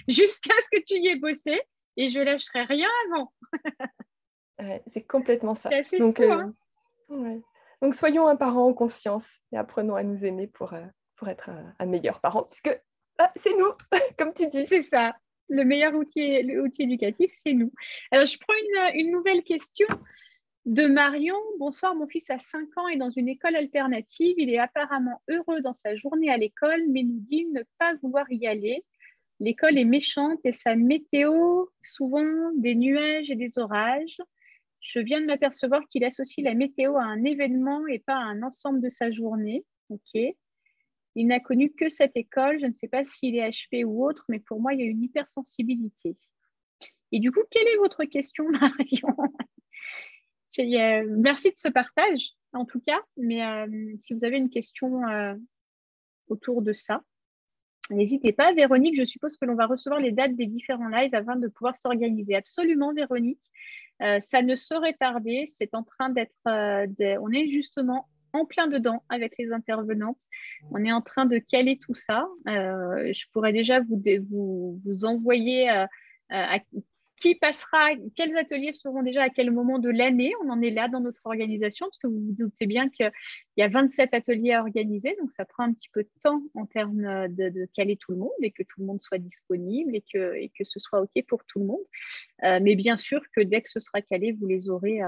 jusqu'à ce que tu y aies bossé, et je lâcherai rien avant. Ouais, c'est complètement ça. C'est assez fou, hein. Ouais. Donc, soyons un parent en conscience et apprenons à nous aimer pour être un meilleur parent, puisque c'est nous, comme tu dis. C'est ça. Le meilleur outil éducatif, c'est nous. Alors, je prends une nouvelle question de Marion. Bonsoir, mon fils a 5 ans et dans une école alternative. Il est apparemment heureux dans sa journée à l'école, mais nous dit ne pas vouloir y aller. L'école est méchante et sa météo, souvent des nuages et des orages. Je viens de m'apercevoir qu'il associe la météo à un événement et pas à un ensemble de sa journée. Ok. Il n'a connu que cette école. Je ne sais pas s'il est HP ou autre, mais pour moi, il y a une hypersensibilité. Et du coup, quelle est votre question, Marion? Merci de ce partage, en tout cas. Mais si vous avez une question autour de ça, n'hésitez pas. Véronique, je suppose que l'on va recevoir les dates des différents lives afin de pouvoir s'organiser. Absolument, Véronique. Ça ne saurait tarder. C'est en train d'être... on est justement en plein dedans avec les intervenantes. On est en train de caler tout ça. Je pourrais déjà vous envoyer qui passera, quels ateliers seront déjà à quel moment de l'année. On en est là dans notre organisation, parce que vous vous doutez bien qu'il y a 27 ateliers à organiser, donc ça prend un petit peu de temps en termes de caler tout le monde et que tout le monde soit disponible et que ce soit OK pour tout le monde. Mais bien sûr que dès que ce sera calé, vous les aurez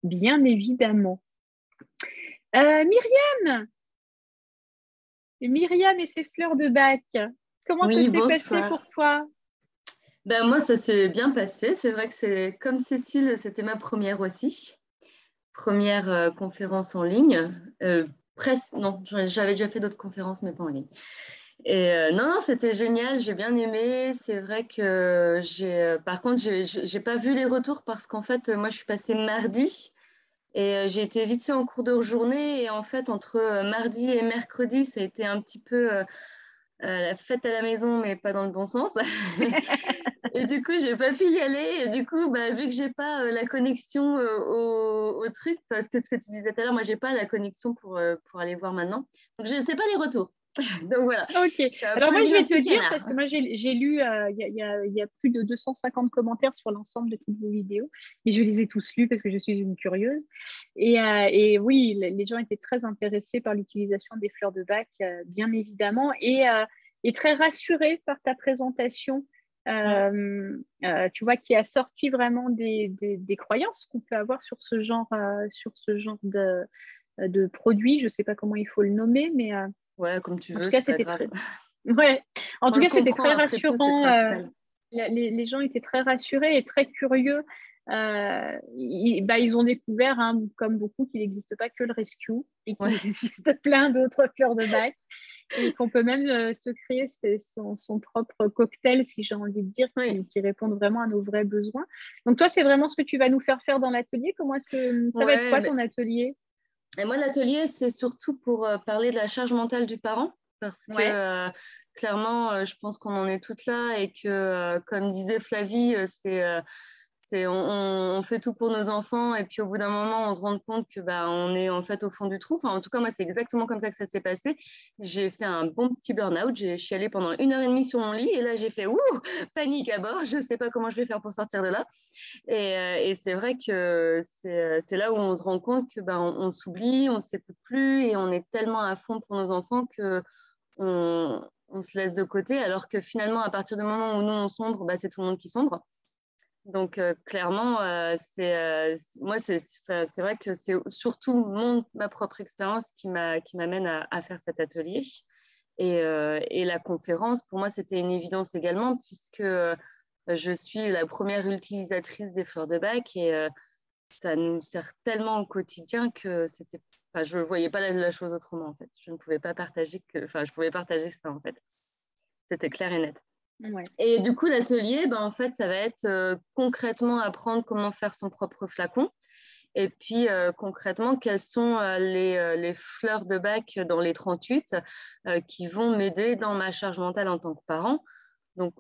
bien évidemment. Myriam et ses fleurs de bac, comment ça s'est passé pour toi? Ben, moi, ça s'est bien passé. C'est vrai que c'est comme Cécile, c'était ma première aussi. Première conférence en ligne. Presque, non, j'avais déjà fait d'autres conférences, mais pas en ligne. Et non, c'était génial, j'ai bien aimé. C'est vrai que par contre, j'ai pas vu les retours parce qu'en fait, moi, je suis passée mardi et j'ai été vite fait en cours de journée. Et en fait, entre mardi et mercredi, ça a été un petit peu la fête à la maison, mais pas dans le bon sens. Et du coup, j'ai pas pu y aller. Et du coup, vu que j'ai pas la connexion au truc, parce que ce que tu disais tout à l'heure, moi, j'ai pas la connexion pour aller voir maintenant. Donc, je sais pas les retours. Donc voilà. Ok. Alors moi, je vais te dire, parce que moi, j'ai lu, il y a plus de 250 commentaires sur l'ensemble de toutes vos vidéos, mais je les ai tous lus parce que je suis une curieuse. Et oui, les gens étaient très intéressés par l'utilisation des fleurs de bac, bien évidemment, et très rassurés par ta présentation. Tu vois, qui a sorti vraiment des croyances qu'on peut avoir sur ce genre de produit. Je ne sais pas comment il faut le nommer, mais ouais, comme tu veux. En tout cas, c'était très rassurant. Les gens étaient très rassurés et très curieux. Ils ont découvert, comme beaucoup, qu'il n'existe pas que le rescue et qu'il existe plein d'autres fleurs de bac. Et qu'on peut même se créer son propre cocktail, si j'ai envie de dire, qui répondent vraiment à nos vrais besoins. Donc toi, c'est vraiment ce que tu vas nous faire dans l'atelier. Comment est-ce que ça va être quoi ton atelier? Et moi, l'atelier, c'est surtout pour parler de la charge mentale du parent, parce que clairement, je pense qu'on en est toutes là et que, comme disait Flavie, on fait tout pour nos enfants et puis au bout d'un moment, on se rend compte que on est en fait au fond du trou. Enfin, en tout cas, moi, c'est exactement comme ça que ça s'est passé. J'ai fait un bon petit burn-out. Je suis allée pendant 1h30 sur mon lit et là, j'ai fait panique à bord. Je ne sais pas comment je vais faire pour sortir de là. Et c'est vrai que c'est là où on se rend compte que on s'oublie, on ne s'écoute plus et on est tellement à fond pour nos enfants que on se laisse de côté. Alors que finalement, à partir du moment où nous, on sombre, c'est tout le monde qui sombre. Donc, clairement, moi, c'est vrai que c'est surtout ma propre expérience qui m'amène à faire cet atelier. Et la conférence, pour moi, c'était une évidence également, puisque je suis la première utilisatrice des fleurs de bac et ça nous sert tellement au quotidien que je ne voyais pas la chose autrement, en fait. Je ne pouvais pas partager je pouvais partager ça, en fait. C'était clair et net. Ouais. Et du coup, l'atelier, en fait, ça va être concrètement apprendre comment faire son propre flacon. Et puis, concrètement, quelles sont les fleurs de bac dans les 38 qui vont m'aider dans ma charge mentale en tant que parent. Donc,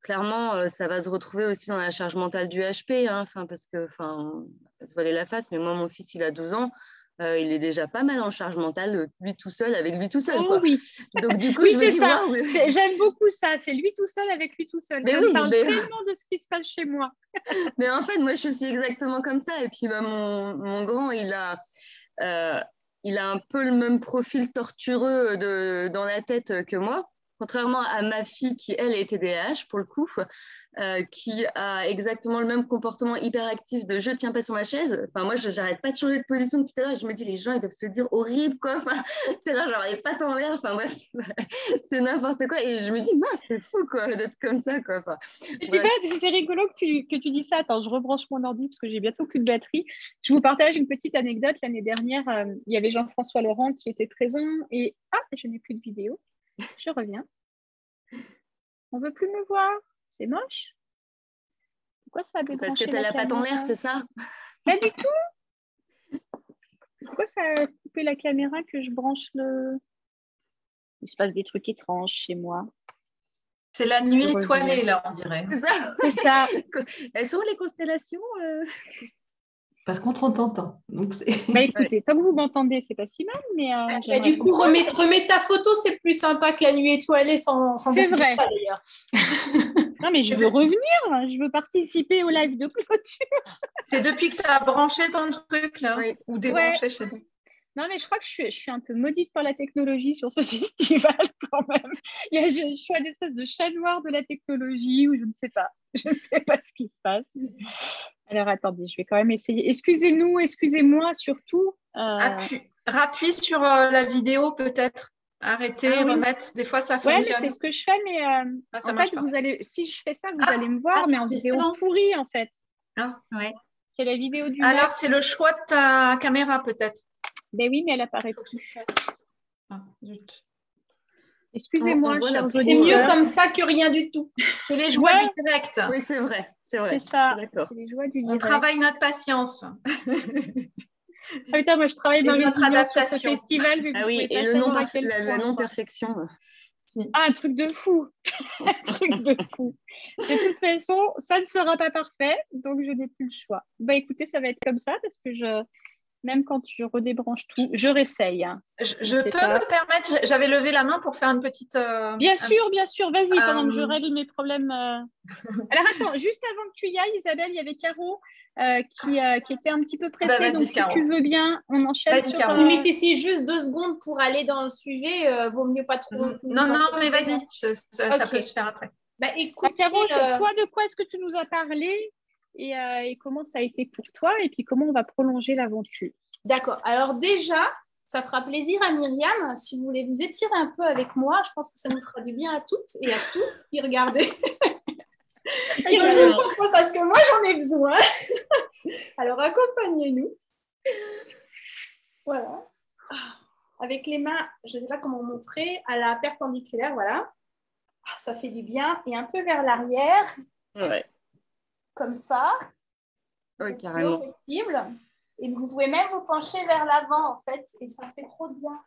clairement, ça va se retrouver aussi dans la charge mentale du HP, parce que, on va se voiler la face, mais moi, mon fils, il a 12 ans. Il est déjà pas mal en charge mentale, lui tout seul, avec lui tout seul. Oh, oui. Donc, du coup, oui, c'est ça. J'aime beaucoup ça. C'est lui tout seul avec lui tout seul. Ça me parle tellement de ce qui se passe chez moi. Mais en fait, moi, je suis exactement comme ça. Et puis, mon grand, il a un peu le même profil tortureux dans la tête que moi. contrairement à ma fille qui, elle, est TDAH pour le coup, qui a exactement le même comportement hyperactif de je tiens pas sur ma chaise. Enfin, moi, j'arrête pas de changer de position depuis tout à l'heure. Je me dis, les gens, ils doivent se dire horrible, quoi. Enfin, c'est là, genre, les pattes en l'air. Enfin, bref, c'est n'importe quoi. Et je me dis, mince, c'est fou, quoi, d'être comme ça, quoi. Enfin, et tu vois, c'est rigolo que tu dis ça. Attends, je rebranche mon ordi parce que j'ai bientôt plus de batterie. Je vous partage une petite anecdote. L'année dernière, il y avait Jean-François Laurent qui était présent et je n'ai plus de vidéo. Je reviens. On veut plus me voir. C'est moche. Pourquoi ça a débranché parce que tu as la patte en l'air, c'est ça? Pas du tout. Pourquoi ça a coupé la caméra que je branche le... Il se passe des trucs étranges chez moi. C'est la nuit étoilée, là, on dirait. C'est ça. Elles sont les constellations Par contre, on t'entend. Bah écoutez, tant que vous m'entendez, c'est pas si mal, mais du coup, remets ta photo, c'est plus sympa que la nuit étoilée sans c'est vrai. D'ailleurs. Non, mais je veux revenir, je veux participer au live de clôture. C'est depuis que tu as branché ton truc, là, ou débranché, je sais pas. Non, mais je crois que je suis un peu maudite par la technologie sur ce festival quand même. Je suis une espèce de chat noir de la technologie ou je ne sais pas. Je ne sais pas ce qui se passe. Alors, attendez, je vais quand même essayer. Excusez-nous, excusez-moi surtout. Rappuie sur la vidéo peut-être. Arrêtez, remettre. Des fois, ça fonctionne. Oui, c'est ce que je fais, mais en fait, vous allez, si je fais ça, vous allez me voir, mais en vidéo pourrie, en fait. C'est la vidéo du Alors, c'est le choix de ta caméra peut-être. Ben oui, mais elle apparaît plus. Excusez-moi, c'est mieux comme ça que rien du tout. C'est les joies du direct. Oui, c'est vrai. C'est ça. C'est les joies du direct. On travaille notre patience. Putain, moi je travaille dans notre adaptation. Sur ce festival. Ah oui, et la non-perfection. Ah, un truc de fou. Un truc de fou. De toute façon, ça ne sera pas parfait, donc je n'ai plus le choix. Bah écoutez, ça va être comme ça parce que même quand je redébranche tout, je réessaye. Je peux me permettre, j'avais levé la main pour faire une petite... Bien sûr, vas-y, pendant que je règle mes problèmes. Alors attends, juste avant que tu y ailles, Isabelle, il y avait Caro qui était un petit peu pressée, donc si Caro. Tu veux bien, on enchaîne sur... Mais si c'est juste 2 secondes pour aller dans le sujet, vaut mieux pas trop... Non, mais vas-y, ça peut se faire après. Bah, écoute, Caro, toi, de quoi est-ce que tu nous as parlé et comment ça a été pour toi et puis comment on va prolonger l'aventure. D'accord. Alors déjà, ça fera plaisir à Myriam si vous voulez vous étirer un peu avec moi. Je pense que ça nous fera du bien à toutes et à tous qui regardez. Parce que moi, j'en ai besoin. Alors, accompagnez-nous. Voilà. Avec les mains, je ne sais pas comment montrer, à la perpendiculaire, voilà. Ça fait du bien. Et un peu vers l'arrière. Ouais. Comme ça. Oui, carrément. Possible. Et vous pouvez même vous pencher vers l'avant, en fait. Et ça fait trop de bien.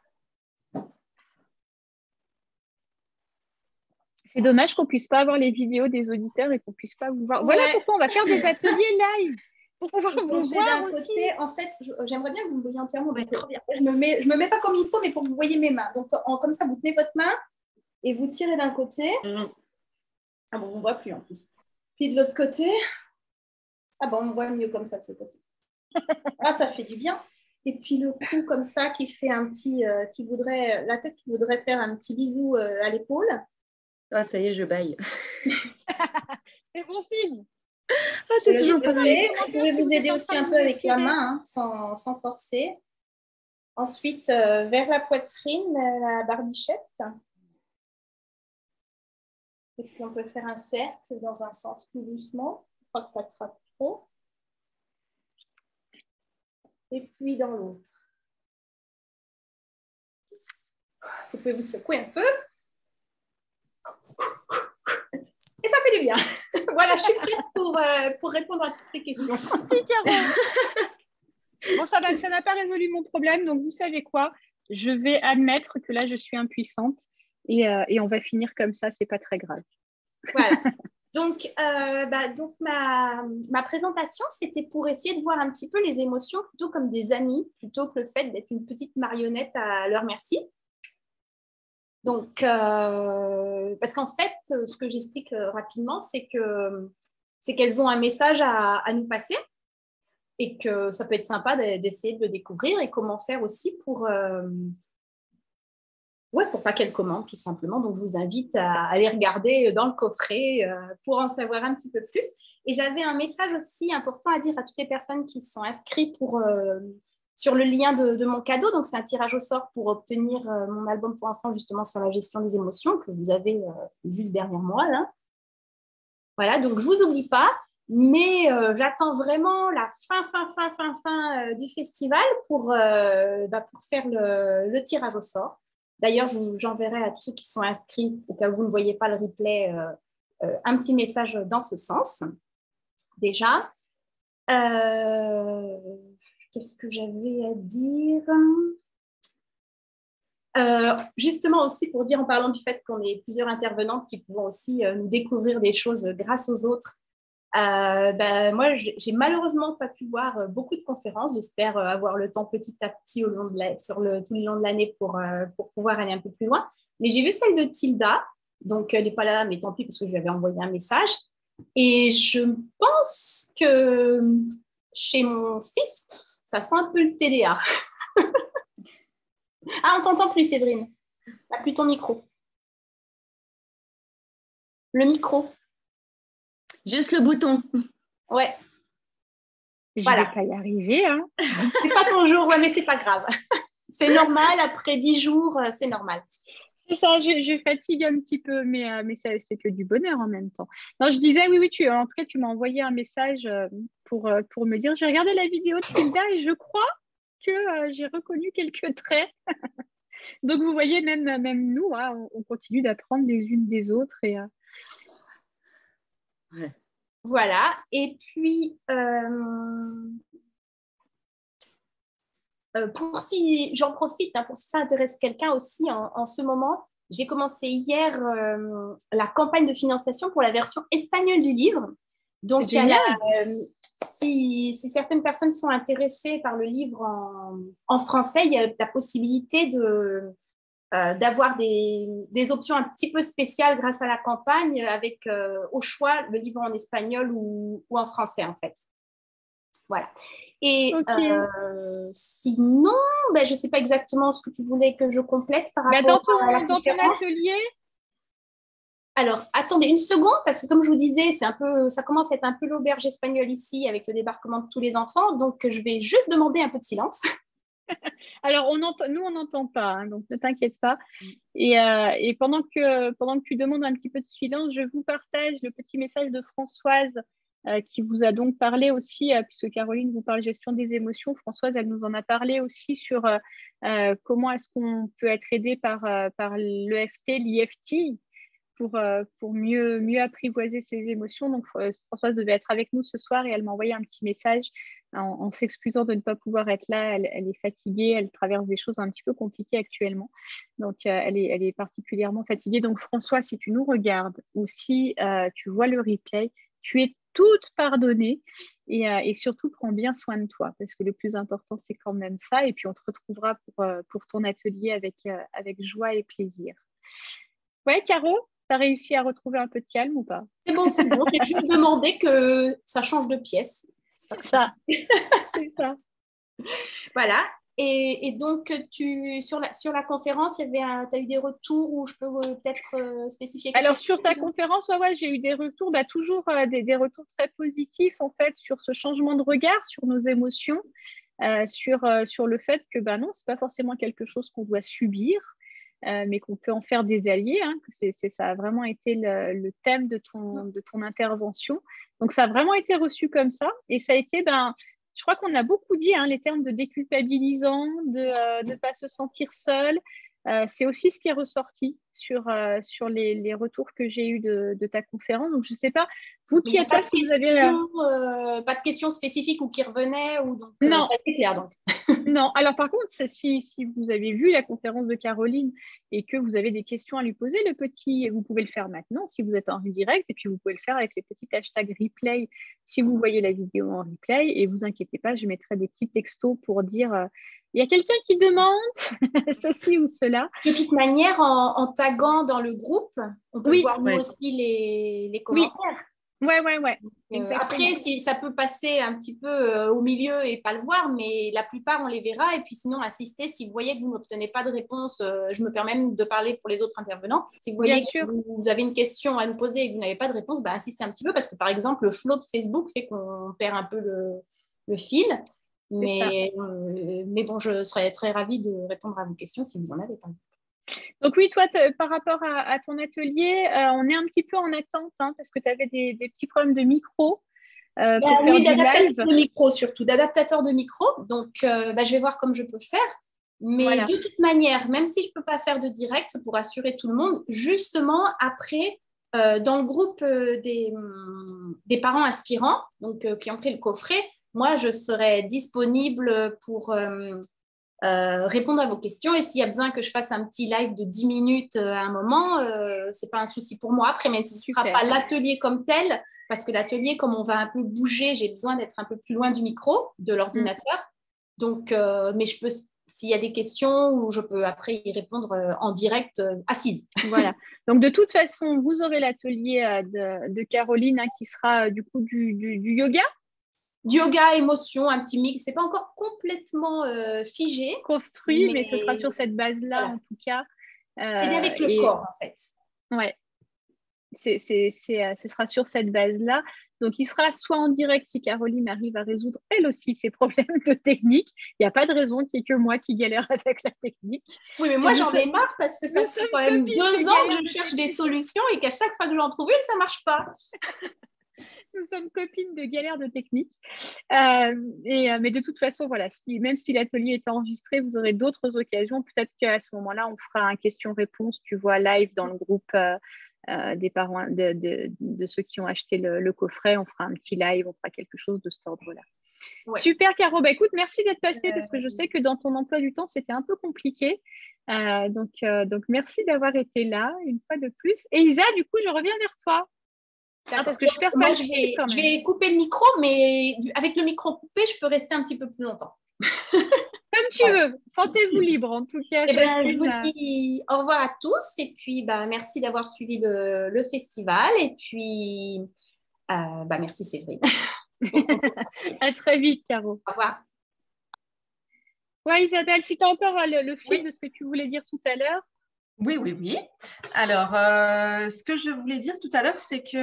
C'est dommage qu'on ne puisse pas avoir les vidéos des auditeurs et qu'on ne puisse pas vous voir. Ouais. Voilà pourquoi on va faire des ateliers live. Pour pouvoir vous voir aussi. Côté, en fait, j'aimerais bien que vous me voyiez entièrement. Trop bien. Je me mets pas comme il faut, mais pour que vous voyez mes mains. Donc, comme ça, vous tenez votre main et vous tirez d'un côté. Ah bon, on ne voit plus en plus. Puis de l'autre côté. Ah bon, on voit mieux comme ça de ce côté. Ah, ça fait du bien. Et puis le cou comme ça qui fait un petit, la tête qui voudrait faire un petit bisou à l'épaule. Ah, ça y est, je baille. C'est bon signe. Ah, c'est toujours pareil. Je vais vous aider aussi un peu avec la main, hein, sans forcer. Ensuite, vers la poitrine, la barbichette. Et puis on peut faire un cercle dans un sens tout doucement. Je crois que ça trappe trop. Et puis dans l'autre. Vous pouvez vous secouer un peu. Et ça fait du bien. Voilà, je suis prête pour répondre à toutes tes questions. Merci, Caro. Bon, ça n'a pas résolu mon problème, donc vous savez quoi? Je vais admettre que là, je suis impuissante et on va finir comme ça, c'est pas très grave. Voilà. Donc ma présentation, c'était pour essayer de voir un petit peu les émotions plutôt comme des amis, plutôt que le fait d'être une petite marionnette à leur merci. Donc, parce qu'en fait, ce que j'explique rapidement, c'est qu'elles ont un message à nous passer et que ça peut être sympa d'essayer de le découvrir et comment faire aussi pour Ouais, pour pas qu'elle commande, tout simplement. Donc, je vous invite à aller regarder dans le coffret pour en savoir un petit peu plus. Et j'avais un message aussi important à dire à toutes les personnes qui sont inscrites sur le lien de mon cadeau. Donc, c'est un tirage au sort pour obtenir mon album pour enfants, justement, sur la gestion des émotions que vous avez juste derrière moi, là. Voilà, donc je ne vous oublie pas. Mais j'attends vraiment la fin du festival pour faire le tirage au sort. D'ailleurs, j'enverrai à tous ceux qui sont inscrits, au cas où vous ne voyez pas le replay, un petit message dans ce sens. Déjà, qu'est-ce que j'avais à dire ? Justement aussi pour dire, en parlant du fait qu'on est plusieurs intervenantes qui pouvons aussi nous découvrir des choses grâce aux autres. Moi, j'ai malheureusement pas pu voir beaucoup de conférences. J'espère avoir le temps petit à petit tout le long de l'année pour pouvoir aller un peu plus loin. Mais j'ai vu celle de Tilda, donc elle n'est pas là, mais tant pis parce que je lui avais envoyé un message. Et je pense que chez mon fils, ça sent un peu le TDA. Ah, on t'entend plus, Séverine. T'as plus ton micro. Le micro. Juste le bouton. Ouais. Je ne vais pas y arriver. Hein. C'est pas ton jour, ouais, mais c'est pas grave. C'est normal, après 10 jours, c'est normal. C'est ça, je fatigue un petit peu, mais c'est que du bonheur en même temps. Non, je disais, oui, en tout cas, tu m'as envoyé un message pour me dire, j'ai regardé la vidéo de Tilda et je crois que j'ai reconnu quelques traits. Donc, vous voyez, même nous, hein, on continue d'apprendre les unes des autres. Et, ouais. Voilà. Et puis, j'en profite, hein, pour si ça intéresse quelqu'un aussi en ce moment, j'ai commencé hier la campagne de financiation pour la version espagnole du livre. Donc, si certaines personnes sont intéressées par le livre en français, il y a la possibilité d'avoir des options un petit peu spéciales grâce à la campagne avec au choix le livre en espagnol ou en français en fait. Voilà. Et sinon, je ne sais pas exactement ce que tu voulais que je complète par rapport à la dans ton atelier. Alors, attendez une seconde, parce que comme je vous disais, ça commence à être un peu l'auberge espagnole ici avec le débarquement de tous les enfants. Donc, je vais juste demander un peu de silence. Alors, nous, on n'entend pas, hein, donc ne t'inquiète pas. Et pendant que tu demandes un petit peu de silence, je vous partage le petit message de Françoise qui vous a donc parlé aussi, puisque Caroline vous parle gestion des émotions. Françoise, elle nous en a parlé aussi sur comment est-ce qu'on peut être aidé par l'EFT, l'IFT, pour mieux apprivoiser ses émotions. Donc, Françoise devait être avec nous ce soir et elle m'a envoyé un petit message en s'excusant de ne pas pouvoir être là. Elle est fatiguée, elle traverse des choses un petit peu compliquées actuellement. Donc, elle est particulièrement fatiguée. Donc, François, si tu nous regardes ou si tu vois le replay, tu es toute pardonnée et surtout, prends bien soin de toi parce que le plus important, c'est quand même ça. Et puis, on te retrouvera pour ton atelier avec joie et plaisir. Ouais, Caro, tu as réussi à retrouver un peu de calme ou pas? C'est bon. J'ai juste demandé que ça change de pièce. C'est ça. C'est ça. Voilà. Et donc, sur la conférence, tu as eu des retours où je peux peut-être spécifier? Alors, sur ta conférence, j'ai eu des retours, toujours des retours très positifs, en fait, sur ce changement de regard sur nos émotions, sur le fait que, non, ce n'est pas forcément quelque chose qu'on doit subir, mais qu'on peut en faire des alliés. Hein, ça a vraiment été le thème de ton intervention. Donc, ça a vraiment été reçu comme ça. Et ça a été, je crois qu'on a beaucoup dit, hein, les termes de déculpabilisant, de ne pas se sentir seul. C'est aussi ce qui est ressorti sur les retours que j'ai eus de ta conférence. Donc, je ne sais pas, vous qui êtes là, si vous avez... pas de questions spécifiques ou qui revenaient donc, non. Ça a été clair, donc. Non, alors par contre, si vous avez vu la conférence de Caroline et que vous avez des questions à lui poser, vous pouvez le faire maintenant si vous êtes en direct et puis vous pouvez le faire avec les petits hashtags replay si vous voyez la vidéo en replay et vous inquiétez pas, je mettrai des petits textos pour dire il y a quelqu'un qui demande ceci ou cela. De toute manière, en taguant dans le groupe, on peut voir nous aussi les commentaires. Ouais. Après, ça peut passer un petit peu au milieu et pas le voir, mais la plupart, on les verra. Et puis sinon, assister, si vous voyez que vous n'obtenez pas de réponse, je me permets même de parler pour les autres intervenants. Si vous voyez que vous avez une question à nous poser et que vous n'avez pas de réponse, assistez un petit peu parce que, par exemple, le flow de Facebook fait qu'on perd un peu le fil. Mais bon, je serais très ravie de répondre à vos questions si vous en avez pas. Donc oui, toi, par rapport à ton atelier, on est un petit peu en attente parce que tu avais des petits problèmes de micro. Oui, d'adaptateur de micro surtout, d'adaptateur de micro. Donc, je vais voir comme je peux faire. Mais de toute manière, même si je ne peux pas faire de direct pour assurer tout le monde, justement, après, dans le groupe des parents aspirants, donc, qui ont pris le coffret, moi, je serai disponible pour répondre à vos questions. Et s'il y a besoin que je fasse un petit live de 10 minutes à un moment, ce n'est pas un souci pour moi. Après, mais ce ne sera pas l'atelier comme tel, parce que l'atelier, comme on va un peu bouger, j'ai besoin d'être un peu plus loin du micro, de l'ordinateur. Donc, mais je peux, s'il y a des questions, ou je peux après y répondre en direct assise. Voilà. Donc, de toute façon, vous aurez l'atelier de Caroline qui sera du coup du yoga. Du yoga, émotion, un petit mix. Ce n'est pas encore complètement figé. Construit, mais ce sera sur cette base-là, en tout cas. C'est bien avec le corps, en fait. Ouais. Ce sera sur cette base-là. Donc, il sera soit en direct si Caroline arrive à résoudre elle aussi ses problèmes de technique. Il n'y a pas de raison qu'il n'y ait que moi qui galère avec la technique. Oui, mais moi, j'en ai marre parce que ça fait quand même 2 ans que je cherche des solutions et qu'à chaque fois que j'en trouve une, ça ne marche pas. Nous sommes copines de galère de technique. Mais de toute façon, voilà, même si l'atelier est enregistré, vous aurez d'autres occasions. Peut-être qu'à ce moment-là, on fera un question-réponse, tu vois, live dans le groupe des parents, de ceux qui ont acheté le coffret. On fera un petit live, on fera quelque chose de cet ordre-là. Ouais. Super, Caro. Écoute, merci d'être passée parce que je sais que dans ton emploi du temps, c'était un peu compliqué. Donc, merci d'avoir été là une fois de plus. Et Isa, du coup, je reviens vers toi. Parce que je perds pas. Je vais couper le micro, mais avec le micro coupé, je peux rester un petit peu plus longtemps. Comme tu veux. Sentez-vous libre, en tout cas. Je vous dis au revoir à tous et puis merci d'avoir suivi le festival et puis merci Séverine. À très vite, Caro. Au revoir. Ouais, Isabelle, si tu as encore le fil de ce que tu voulais dire tout à l'heure. Oui. Alors, ce que je voulais dire tout à l'heure, c'est que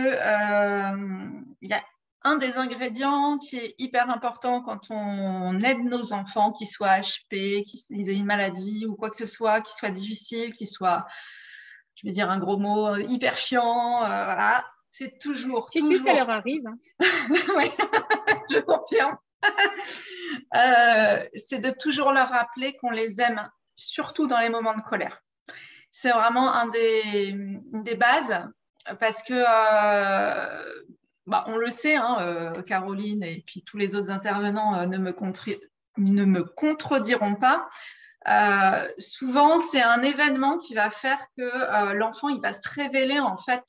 il y a un des ingrédients qui est hyper important quand on aide nos enfants, qu'ils soient HP, qu'ils aient une maladie ou quoi que ce soit, qu'ils soient difficiles, qu'ils soient, je vais dire un gros mot, hyper chiant, voilà. C'est toujours. Si ça leur arrive. Oui, je confirme. C'est de toujours leur rappeler qu'on les aime, surtout dans les moments de colère. C'est vraiment une des bases parce que, on le sait, Caroline et puis tous les autres intervenants ne me contrediront pas. Souvent, c'est un événement qui va faire que l'enfant il va se révéler en fait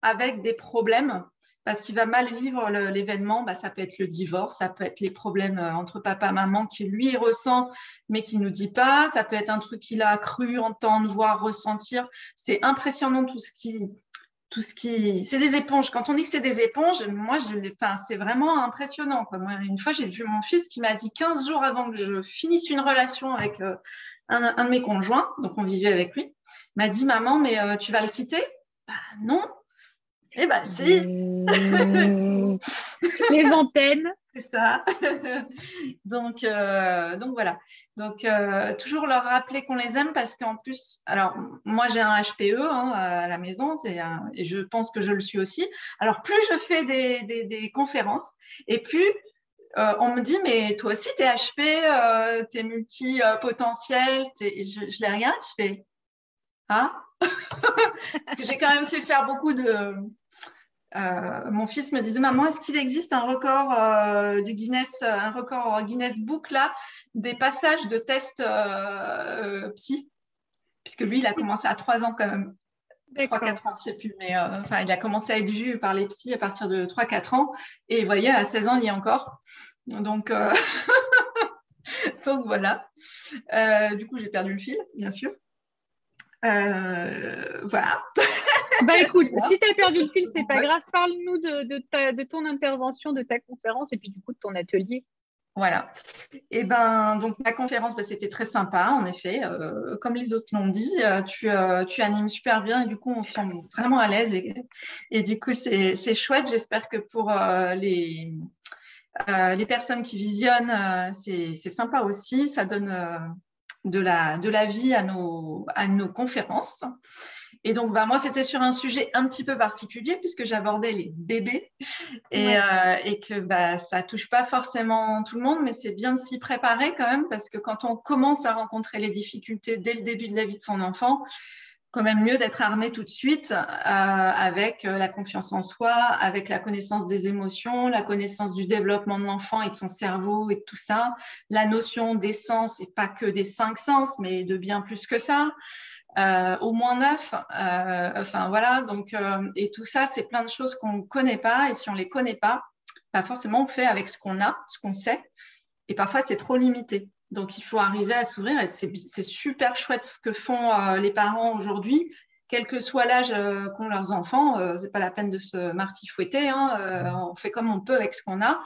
avec des problèmes parce qu'il va mal vivre l'événement. Ça peut être le divorce, ça peut être les problèmes entre papa et maman qui lui ressent mais qui ne nous dit pas. Ça peut être un truc qu'il a cru entendre, voir, ressentir. C'est impressionnant tout ce qui... C'est des éponges. Quand on dit que c'est des éponges, moi, c'est vraiment impressionnant, quoi. Moi, une fois, j'ai vu mon fils qui m'a dit 15 jours avant que je finisse une relation avec un de mes conjoints, donc on vivait avec lui, m'a dit « Maman, mais tu vas le quitter ?» Non. Eh bien, si. Les antennes. C'est ça. Donc voilà. Donc, toujours leur rappeler qu'on les aime parce qu'en plus, alors, moi, j'ai un HPE à la maison et je pense que je le suis aussi. Alors, plus je fais des conférences et plus on me dit, mais toi aussi, tu es HP, tu es multipotentiel. Je les regarde, je fais « Ah ?» Parce que j'ai quand même fait faire beaucoup de... mon fils me disait, maman, est-ce qu'il existe un record du Guinness, un record Guinness Book là, des passages de tests psy, puisque lui, il a commencé à 3 ans quand même, 3-4 ans, je ne sais plus, mais il a commencé à être vu par les psys à partir de 3-4 ans, et vous voyez, à 16 ans, il y est encore. Donc, donc voilà. Du coup, j'ai perdu le fil, bien sûr. Voilà. Bah écoute, si tu as perdu le fil, c'est pas grave. Parle-nous de ton intervention, de ta conférence et puis du coup de ton atelier. Voilà. Et ben donc ma conférence, c'était très sympa en effet. Comme les autres l'ont dit, tu animes super bien et du coup on se sent vraiment à l'aise et du coup c'est chouette. J'espère que pour les personnes qui visionnent, c'est sympa aussi. Ça donne de la vie à nos conférences. Et donc, moi, c'était sur un sujet un petit peu particulier puisque j'abordais les bébés et que ça touche pas forcément tout le monde, mais c'est bien de s'y préparer quand même parce que quand on commence à rencontrer les difficultés dès le début de la vie de son enfant, quand même mieux d'être armé tout de suite avec la confiance en soi, avec la connaissance des émotions, la connaissance du développement de l'enfant et de son cerveau et de tout ça, la notion des sens et pas que des 5 sens, mais de bien plus que ça. Au moins 9, enfin voilà, donc et tout ça, c'est plein de choses qu'on ne connaît pas et si on ne les connaît pas, forcément on fait avec ce qu'on a, ce qu'on sait et parfois c'est trop limité. Donc il faut arriver à s'ouvrir et c'est super chouette ce que font les parents aujourd'hui, quel que soit l'âge qu'ont leurs enfants, c'est pas la peine de se martifouetter, hein, on fait comme on peut avec ce qu'on a.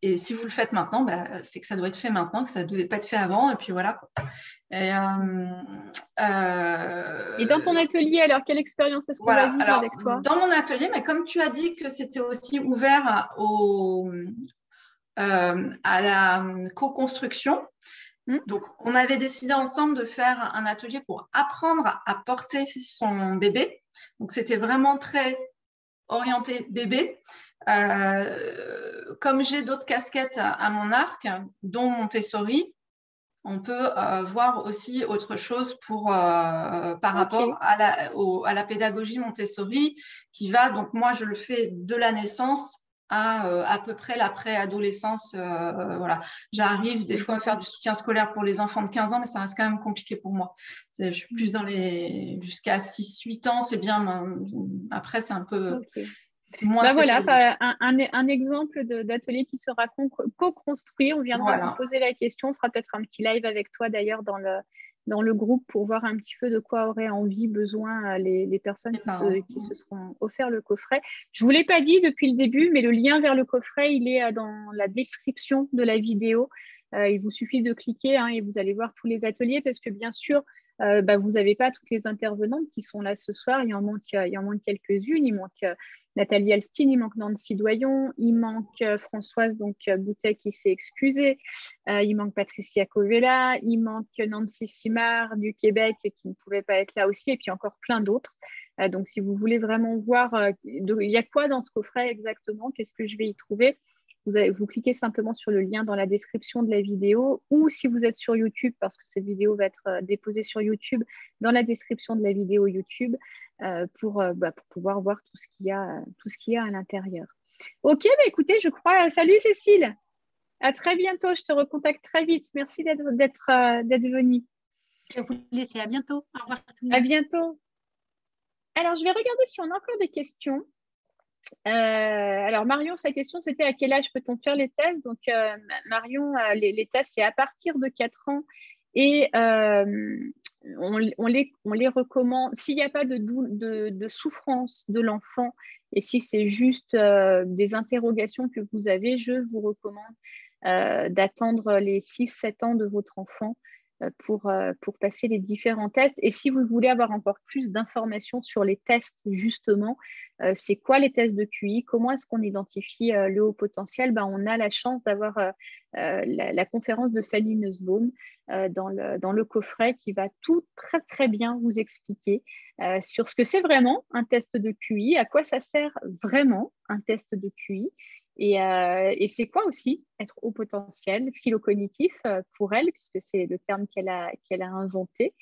Et si vous le faites maintenant, c'est que ça doit être fait maintenant, que ça ne devait pas être fait avant. Et puis voilà. Et dans ton atelier, alors, quelle expérience est-ce qu'on va vivre avec toi? Dans mon atelier, mais comme tu as dit que c'était aussi ouvert à la co-construction, donc on avait décidé ensemble de faire un atelier pour apprendre à porter son bébé. Donc c'était vraiment très orienté bébé. Comme j'ai d'autres casquettes à mon arc, dont Montessori, on peut voir aussi autre chose par rapport à la pédagogie Montessori qui va, donc moi je le fais de la naissance à peu près la préadolescence. Voilà. J'arrive des fois à faire du soutien scolaire pour les enfants de 15 ans, mais ça reste quand même compliqué pour moi. Je suis plus dans jusqu'à 6-8 ans, c'est bien. Après, c'est un peu... voilà, un exemple d'atelier qui sera co-construit. On viendra vous poser la question. On fera peut-être un petit live avec toi d'ailleurs dans le groupe pour voir un petit peu de quoi auraient envie, besoin les personnes qui se seront offert le coffret. Je ne vous l'ai pas dit depuis le début, mais le lien vers le coffret, il est dans la description de la vidéo. Il vous suffit de cliquer et vous allez voir tous les ateliers parce que bien sûr, vous n'avez pas toutes les intervenantes qui sont là ce soir. Il en manque quelques-unes. Il manque Nathalie Alstine, il manque Nancy Doyon, il manque Françoise Boutet qui s'est excusée, il manque Patricia Covella, il manque Nancy Simard du Québec qui ne pouvait pas être là aussi, et puis encore plein d'autres. Donc, si vous voulez vraiment voir il y a quoi dans ce coffret exactement, qu'est-ce que je vais y trouver, vous cliquez simplement sur le lien dans la description de la vidéo ou si vous êtes sur YouTube, parce que cette vidéo va être déposée sur YouTube, dans la description de la vidéo YouTube pour pouvoir voir tout ce qu'il y a à l'intérieur. Ok, écoutez, je crois... Salut Cécile, à très bientôt, je te recontacte très vite. Merci d'être venue. Je vais vous laisser, à bientôt. Au revoir tout le monde. À bientôt. Alors, je vais regarder si on a encore des questions. Alors Marion, sa question c'était à quel âge peut-on faire les tests? Donc Marion, les tests c'est à partir de 4 ans et on les recommande s'il n'y a pas de souffrance de l'enfant et si c'est juste des interrogations que vous avez, je vous recommande d'attendre les 6-7 ans de votre enfant pour passer les différents tests. Et si vous voulez avoir encore plus d'informations sur les tests, justement, c'est quoi les tests de QI? Comment est-ce qu'on identifie le haut potentiel? On a la chance d'avoir la conférence de Fanny Nussbaum dans le coffret qui va tout très, très bien vous expliquer sur ce que c'est vraiment un test de QI, à quoi ça sert vraiment un test de QI. Et c'est quoi aussi être haut potentiel, phylocognitif pour elle, puisque c'est le terme qu'elle a inventé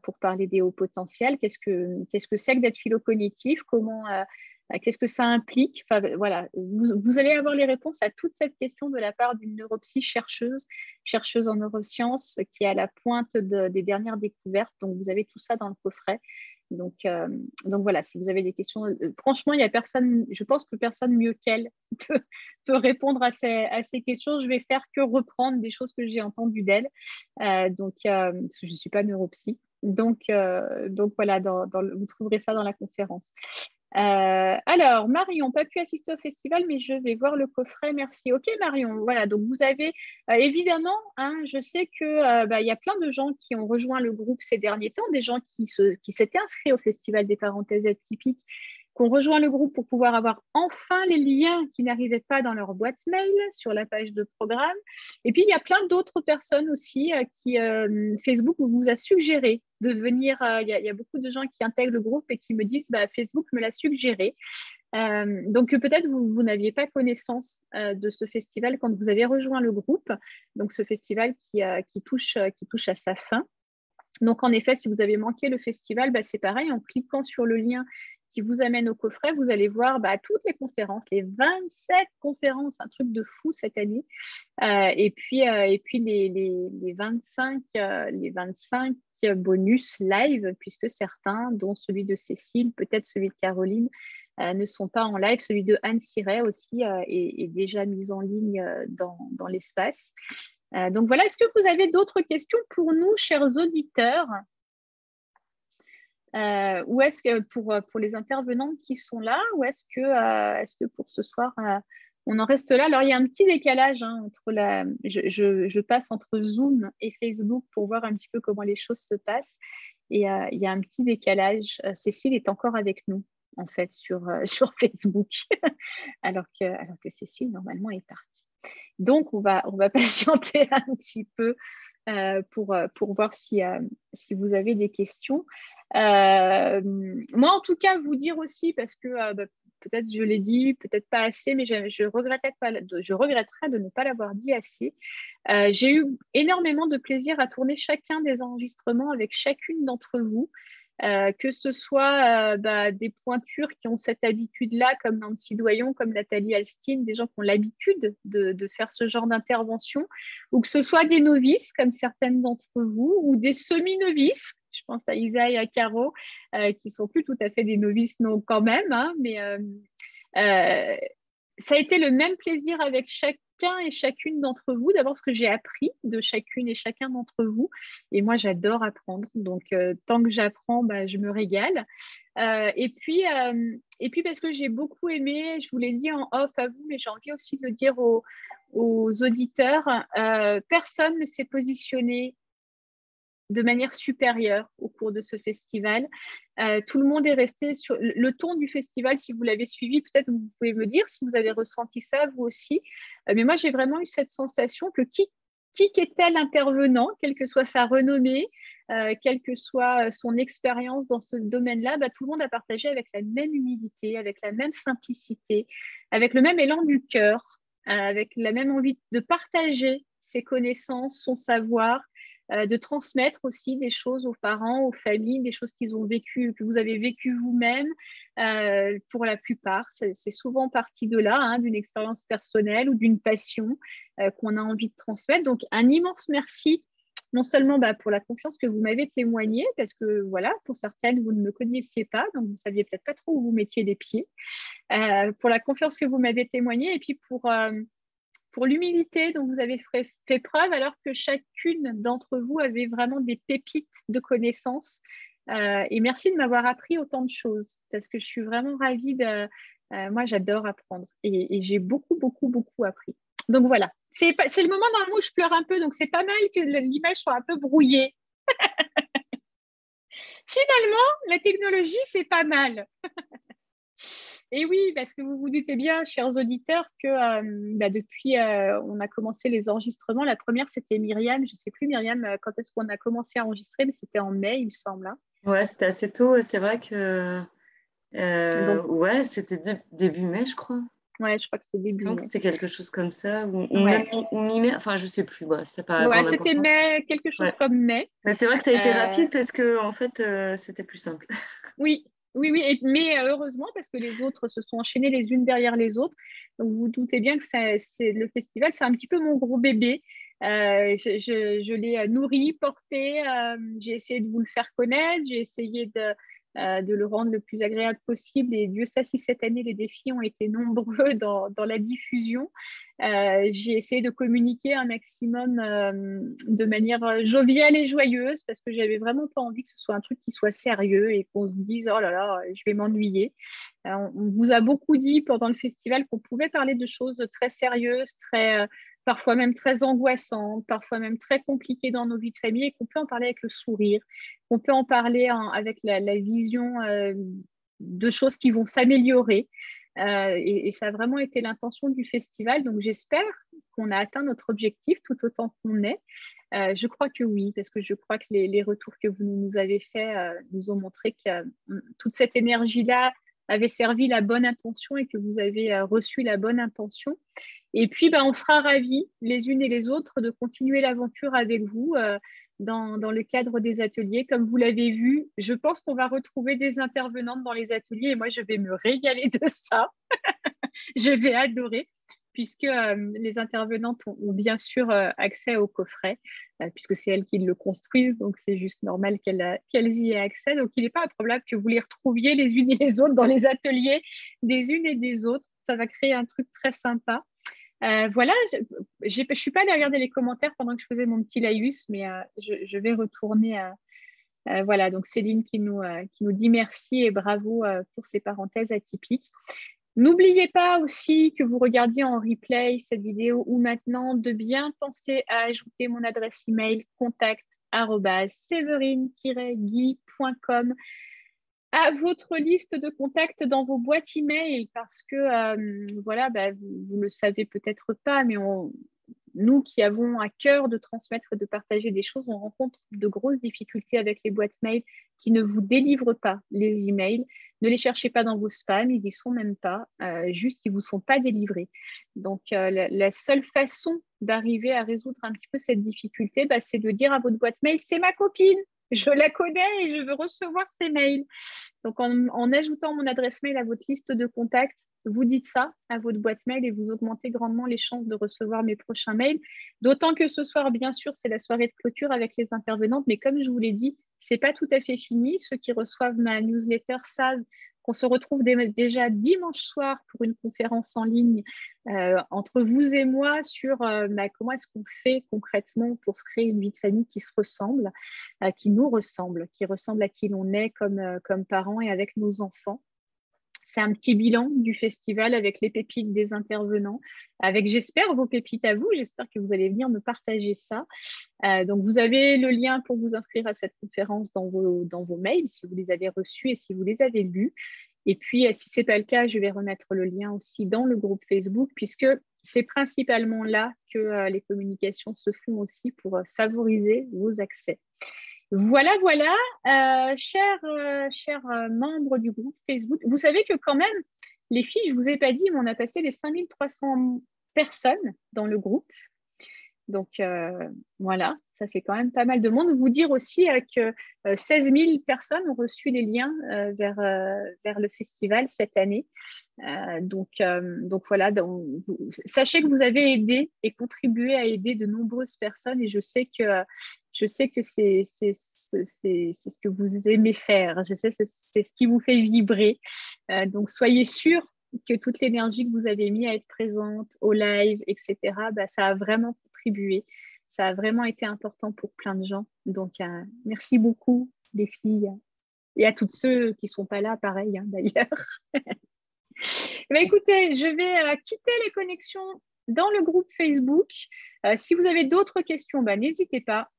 pour parler des hauts potentiels. Qu'est-ce que c'est que d'être phylocognitif? Qu'est-ce que ça implique? Voilà, vous allez avoir les réponses à toute cette question de la part d'une neuropsy chercheuse en neurosciences qui est à la pointe des dernières découvertes. Donc, vous avez tout ça dans le coffret. Donc voilà, si vous avez des questions, franchement, il y a personne, je pense que personne mieux qu'elle peut répondre à ces questions. Je vais faire que reprendre des choses que j'ai entendues d'elle, parce que je ne suis pas neuropsy. Donc voilà, vous trouverez ça dans la conférence. Alors, Marion, pas pu assister au festival, mais je vais voir le coffret, merci. Ok, Marion, voilà, donc vous avez évidemment, hein, je sais que y a plein de gens qui ont rejoint le groupe ces derniers temps, des gens qui s'étaient inscrits au Festival des Parenthèses Atypiques, qui ont rejoint le groupe pour pouvoir avoir enfin les liens qui n'arrivaient pas dans leur boîte mail sur la page de programme. Et puis, il y a plein d'autres personnes aussi qui Facebook vous a suggéré de venir. Il y a beaucoup de gens qui intègrent le groupe et qui me disent Facebook me l'a suggéré. Donc, peut-être vous n'aviez pas connaissance de ce festival quand vous avez rejoint le groupe. Donc, ce festival qui touche à sa fin. Donc, en effet, si vous avez manqué le festival, c'est pareil, en cliquant sur le lien qui vous amène au coffret, vous allez voir toutes les conférences, les 27 conférences, un truc de fou cette année. Et puis les 25 bonus live, puisque certains, dont celui de Cécile, peut-être celui de Caroline, ne sont pas en live. Celui de Anne Siret aussi est déjà mis en ligne dans l'espace. Donc voilà, est-ce que vous avez d'autres questions pour nous, chers auditeurs ? Ou est-ce que pour les intervenants qui sont là, ou est-ce que pour ce soir, on en reste là? Alors, il y a un petit décalage entre je passe entre Zoom et Facebook pour voir un petit peu comment les choses se passent. Et il y a un petit décalage. Cécile est encore avec nous, en fait, sur Facebook, alors que Cécile, normalement, est partie. Donc, on va patienter un petit peu pour voir si vous avez des questions. Moi, en tout cas, vous dire aussi, parce que peut-être je l'ai dit, peut-être pas assez, mais je regretterais de ne pas l'avoir dit assez. J'ai eu énormément de plaisir à tourner chacun des enregistrements avec chacune d'entre vous. Que ce soit des pointures qui ont cette habitude-là, comme Nancy Doyon, comme Nathalie Alstine, des gens qui ont l'habitude de faire ce genre d'intervention, ou que ce soit des novices, comme certaines d'entre vous, ou des semi-novices, je pense à Isa et à Caro, qui ne sont plus tout à fait des novices, non, quand même, mais ça a été le même plaisir avec chacun et chacune d'entre vous, d'abord parce que j'ai appris de chacune et chacun d'entre vous, et moi j'adore apprendre, donc tant que j'apprends, je me régale. Et puis parce que j'ai beaucoup aimé, je vous l'ai dit en off à vous, mais j'ai envie aussi de le dire aux auditeurs, personne ne s'est positionné de manière supérieure au cours de ce festival. Tout le monde est resté sur le ton du festival. Si vous l'avez suivi, peut-être vous pouvez me dire si vous avez ressenti ça, vous aussi. Mais moi, j'ai vraiment eu cette sensation que qui qu'était l'intervenant, quelle que soit sa renommée, quelle que soit son expérience dans ce domaine-là, tout le monde a partagé avec la même humilité, avec la même simplicité, avec le même élan du cœur, avec la même envie de partager ses connaissances, son savoir, de transmettre aussi des choses aux parents, aux familles, des choses qu'ils ont vécues, que vous avez vécues vous-même. Pour la plupart, c'est souvent parti de là, d'une expérience personnelle ou d'une passion qu'on a envie de transmettre. Donc, un immense merci, non seulement pour la confiance que vous m'avez témoignée, parce que voilà, pour certaines, vous ne me connaissiez pas, donc vous ne saviez peut-être pas trop où vous mettiez les pieds, pour la confiance que vous m'avez témoignée, et puis pour l'humilité dont vous avez fait preuve, alors que chacune d'entre vous avait vraiment des pépites de connaissances. Et merci de m'avoir appris autant de choses, parce que je suis vraiment ravie moi, j'adore apprendre et j'ai beaucoup, beaucoup, beaucoup appris. Donc voilà, c'est le moment dans où je pleure un peu, donc c'est pas mal que l'image soit un peu brouillée. Finalement, la technologie, c'est pas mal. Et oui, parce que vous vous doutez bien, chers auditeurs, que depuis, on a commencé les enregistrements. La première, c'était Myriam. Je ne sais plus, Myriam, quand est-ce qu'on a commencé à enregistrer, mais c'était en mai, il me semble. Ouais, c'était assez tôt. C'est vrai que ouais, c'était début mai, je crois. Ouais, je crois que c'est début mai. C'était quelque chose comme ça, ou mi-mai, enfin, je ne sais plus. Bref, c'est pas ouais, c'était mai, quelque chose comme mai. Mais c'est vrai que ça a été rapide parce que, en fait, c'était plus simple. Oui. Oui, mais heureusement, parce que les autres se sont enchaînés les unes derrière les autres. Donc, vous vous doutez bien que le festival, c'est un petit peu mon gros bébé. Je l'ai nourri, porté. J'ai essayé de vous le faire connaître. J'ai essayé de le rendre le plus agréable possible. Et Dieu sait si cette année, les défis ont été nombreux dans la diffusion. J'ai essayé de communiquer un maximum de manière joviale et joyeuse parce que j'avais vraiment pas envie que ce soit un truc qui soit sérieux et qu'on se dise « Oh là là, je vais m'ennuyer ». On vous a beaucoup dit pendant le festival qu'on pouvait parler de choses très sérieuses, parfois même très angoissantes, parfois même très compliquées dans nos vies de famille et qu'on peut en parler avec le sourire, qu'on peut en parler avec la vision de choses qui vont s'améliorer. Et ça a vraiment été l'intention du festival. Donc, j'espère qu'on a atteint notre objectif tout autant qu'on est. Je crois que oui, parce que je crois que les retours que vous nous avez faits nous ont montré que toute cette énergie-là avait servi la bonne intention et que vous avez reçu la bonne intention. Et puis, on sera ravis, les unes et les autres, de continuer l'aventure avec vous dans le cadre des ateliers. Comme vous l'avez vu, je pense qu'on va retrouver des intervenantes dans les ateliers et moi, je vais me régaler de ça. Je vais adorer, puisque les intervenantes ont bien sûr accès au coffret, puisque c'est elles qui le construisent, donc c'est juste normal qu'elles y aient accès. Donc, il n'est pas improbable que vous les retrouviez les unes et les autres dans les ateliers des unes et des autres. Ça va créer un truc très sympa. Voilà, je ne suis pas allée regarder les commentaires pendant que je faisais mon petit laïus, mais je vais retourner. Voilà, donc Céline qui nous dit merci et bravo pour ces parenthèses atypiques. N'oubliez pas aussi que vous regardiez en replay cette vidéo ou maintenant de bien penser à ajouter mon adresse email contact@séverine-guy.com à votre liste de contacts dans vos boîtes email parce que voilà, vous le savez peut-être pas, mais nous qui avons à cœur de transmettre et de partager des choses, on rencontre de grosses difficultés avec les boîtes mail qui ne vous délivrent pas les emails. Ne les cherchez pas dans vos spams, ils n'y sont même pas, juste ils ne vous sont pas délivrés. Donc, la seule façon d'arriver à résoudre un petit peu cette difficulté, c'est de dire à votre boîte mail, c'est ma copine, je la connais et je veux recevoir ses mails. Donc, en ajoutant mon adresse mail à votre liste de contacts, vous dites ça à votre boîte mail et vous augmentez grandement les chances de recevoir mes prochains mails. D'autant que ce soir, bien sûr, c'est la soirée de clôture avec les intervenantes. Mais comme je vous l'ai dit, ce n'est pas tout à fait fini. Ceux qui reçoivent ma newsletter savent qu'on se retrouve déjà dimanche soir pour une conférence en ligne entre vous et moi sur comment est-ce qu'on fait concrètement pour se créer une vie de famille qui se ressemble, qui nous ressemble, qui ressemble à qui l'on est comme parents et avec nos enfants. C'est un petit bilan du festival avec les pépites des intervenants, avec, j'espère, vos pépites à vous. J'espère que vous allez venir me partager ça. Donc, vous avez le lien pour vous inscrire à cette conférence dans vos mails, si vous les avez reçus et si vous les avez lus. Et puis, si ce n'est pas le cas, je vais remettre le lien aussi dans le groupe Facebook, puisque c'est principalement là que les communications se font aussi pour favoriser vos accès. Voilà, chers membres du groupe Facebook. Vous savez que quand même, les filles, je ne vous ai pas dit, mais on a passé les 5300 personnes dans le groupe. Donc, voilà, ça fait quand même pas mal de monde. Vous dire aussi que 16 000 personnes ont reçu les liens vers le festival cette année. Donc voilà, sachez que vous avez aidé et contribué à aider de nombreuses personnes et je sais que c'est ce que vous aimez faire. Je sais que c'est ce qui vous fait vibrer. Donc, soyez sûrs que toute l'énergie que vous avez mis à être présente au live, etc., ça a vraiment contribué. Ça a vraiment été important pour plein de gens. Donc, merci beaucoup, les filles. Et à tous ceux qui ne sont pas là, pareil, d'ailleurs. Écoutez, je vais quitter les connexions dans le groupe Facebook. Si vous avez d'autres questions, n'hésitez pas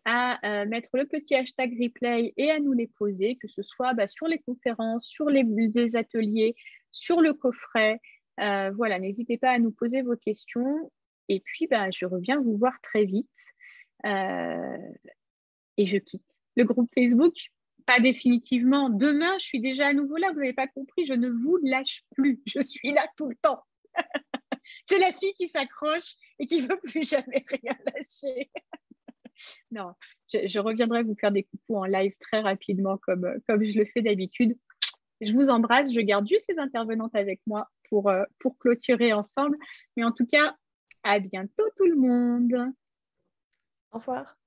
à mettre le petit hashtag replay et à nous les poser, que ce soit sur les conférences, sur des ateliers, sur le coffret. Voilà, n'hésitez pas à nous poser vos questions. Et puis, je reviens vous voir très vite. Et je quitte le groupe Facebook. Pas définitivement. Demain, je suis déjà à nouveau là. Vous n'avez pas compris, je ne vous lâche plus. Je suis là tout le temps. C'est la fille qui s'accroche et qui ne veut plus jamais rien lâcher. Non, je reviendrai vous faire des coucous en live très rapidement comme je le fais d'habitude. Je vous embrasse. Je garde juste les intervenantes avec moi pour clôturer ensemble. Mais en tout cas, à bientôt tout le monde. Au revoir.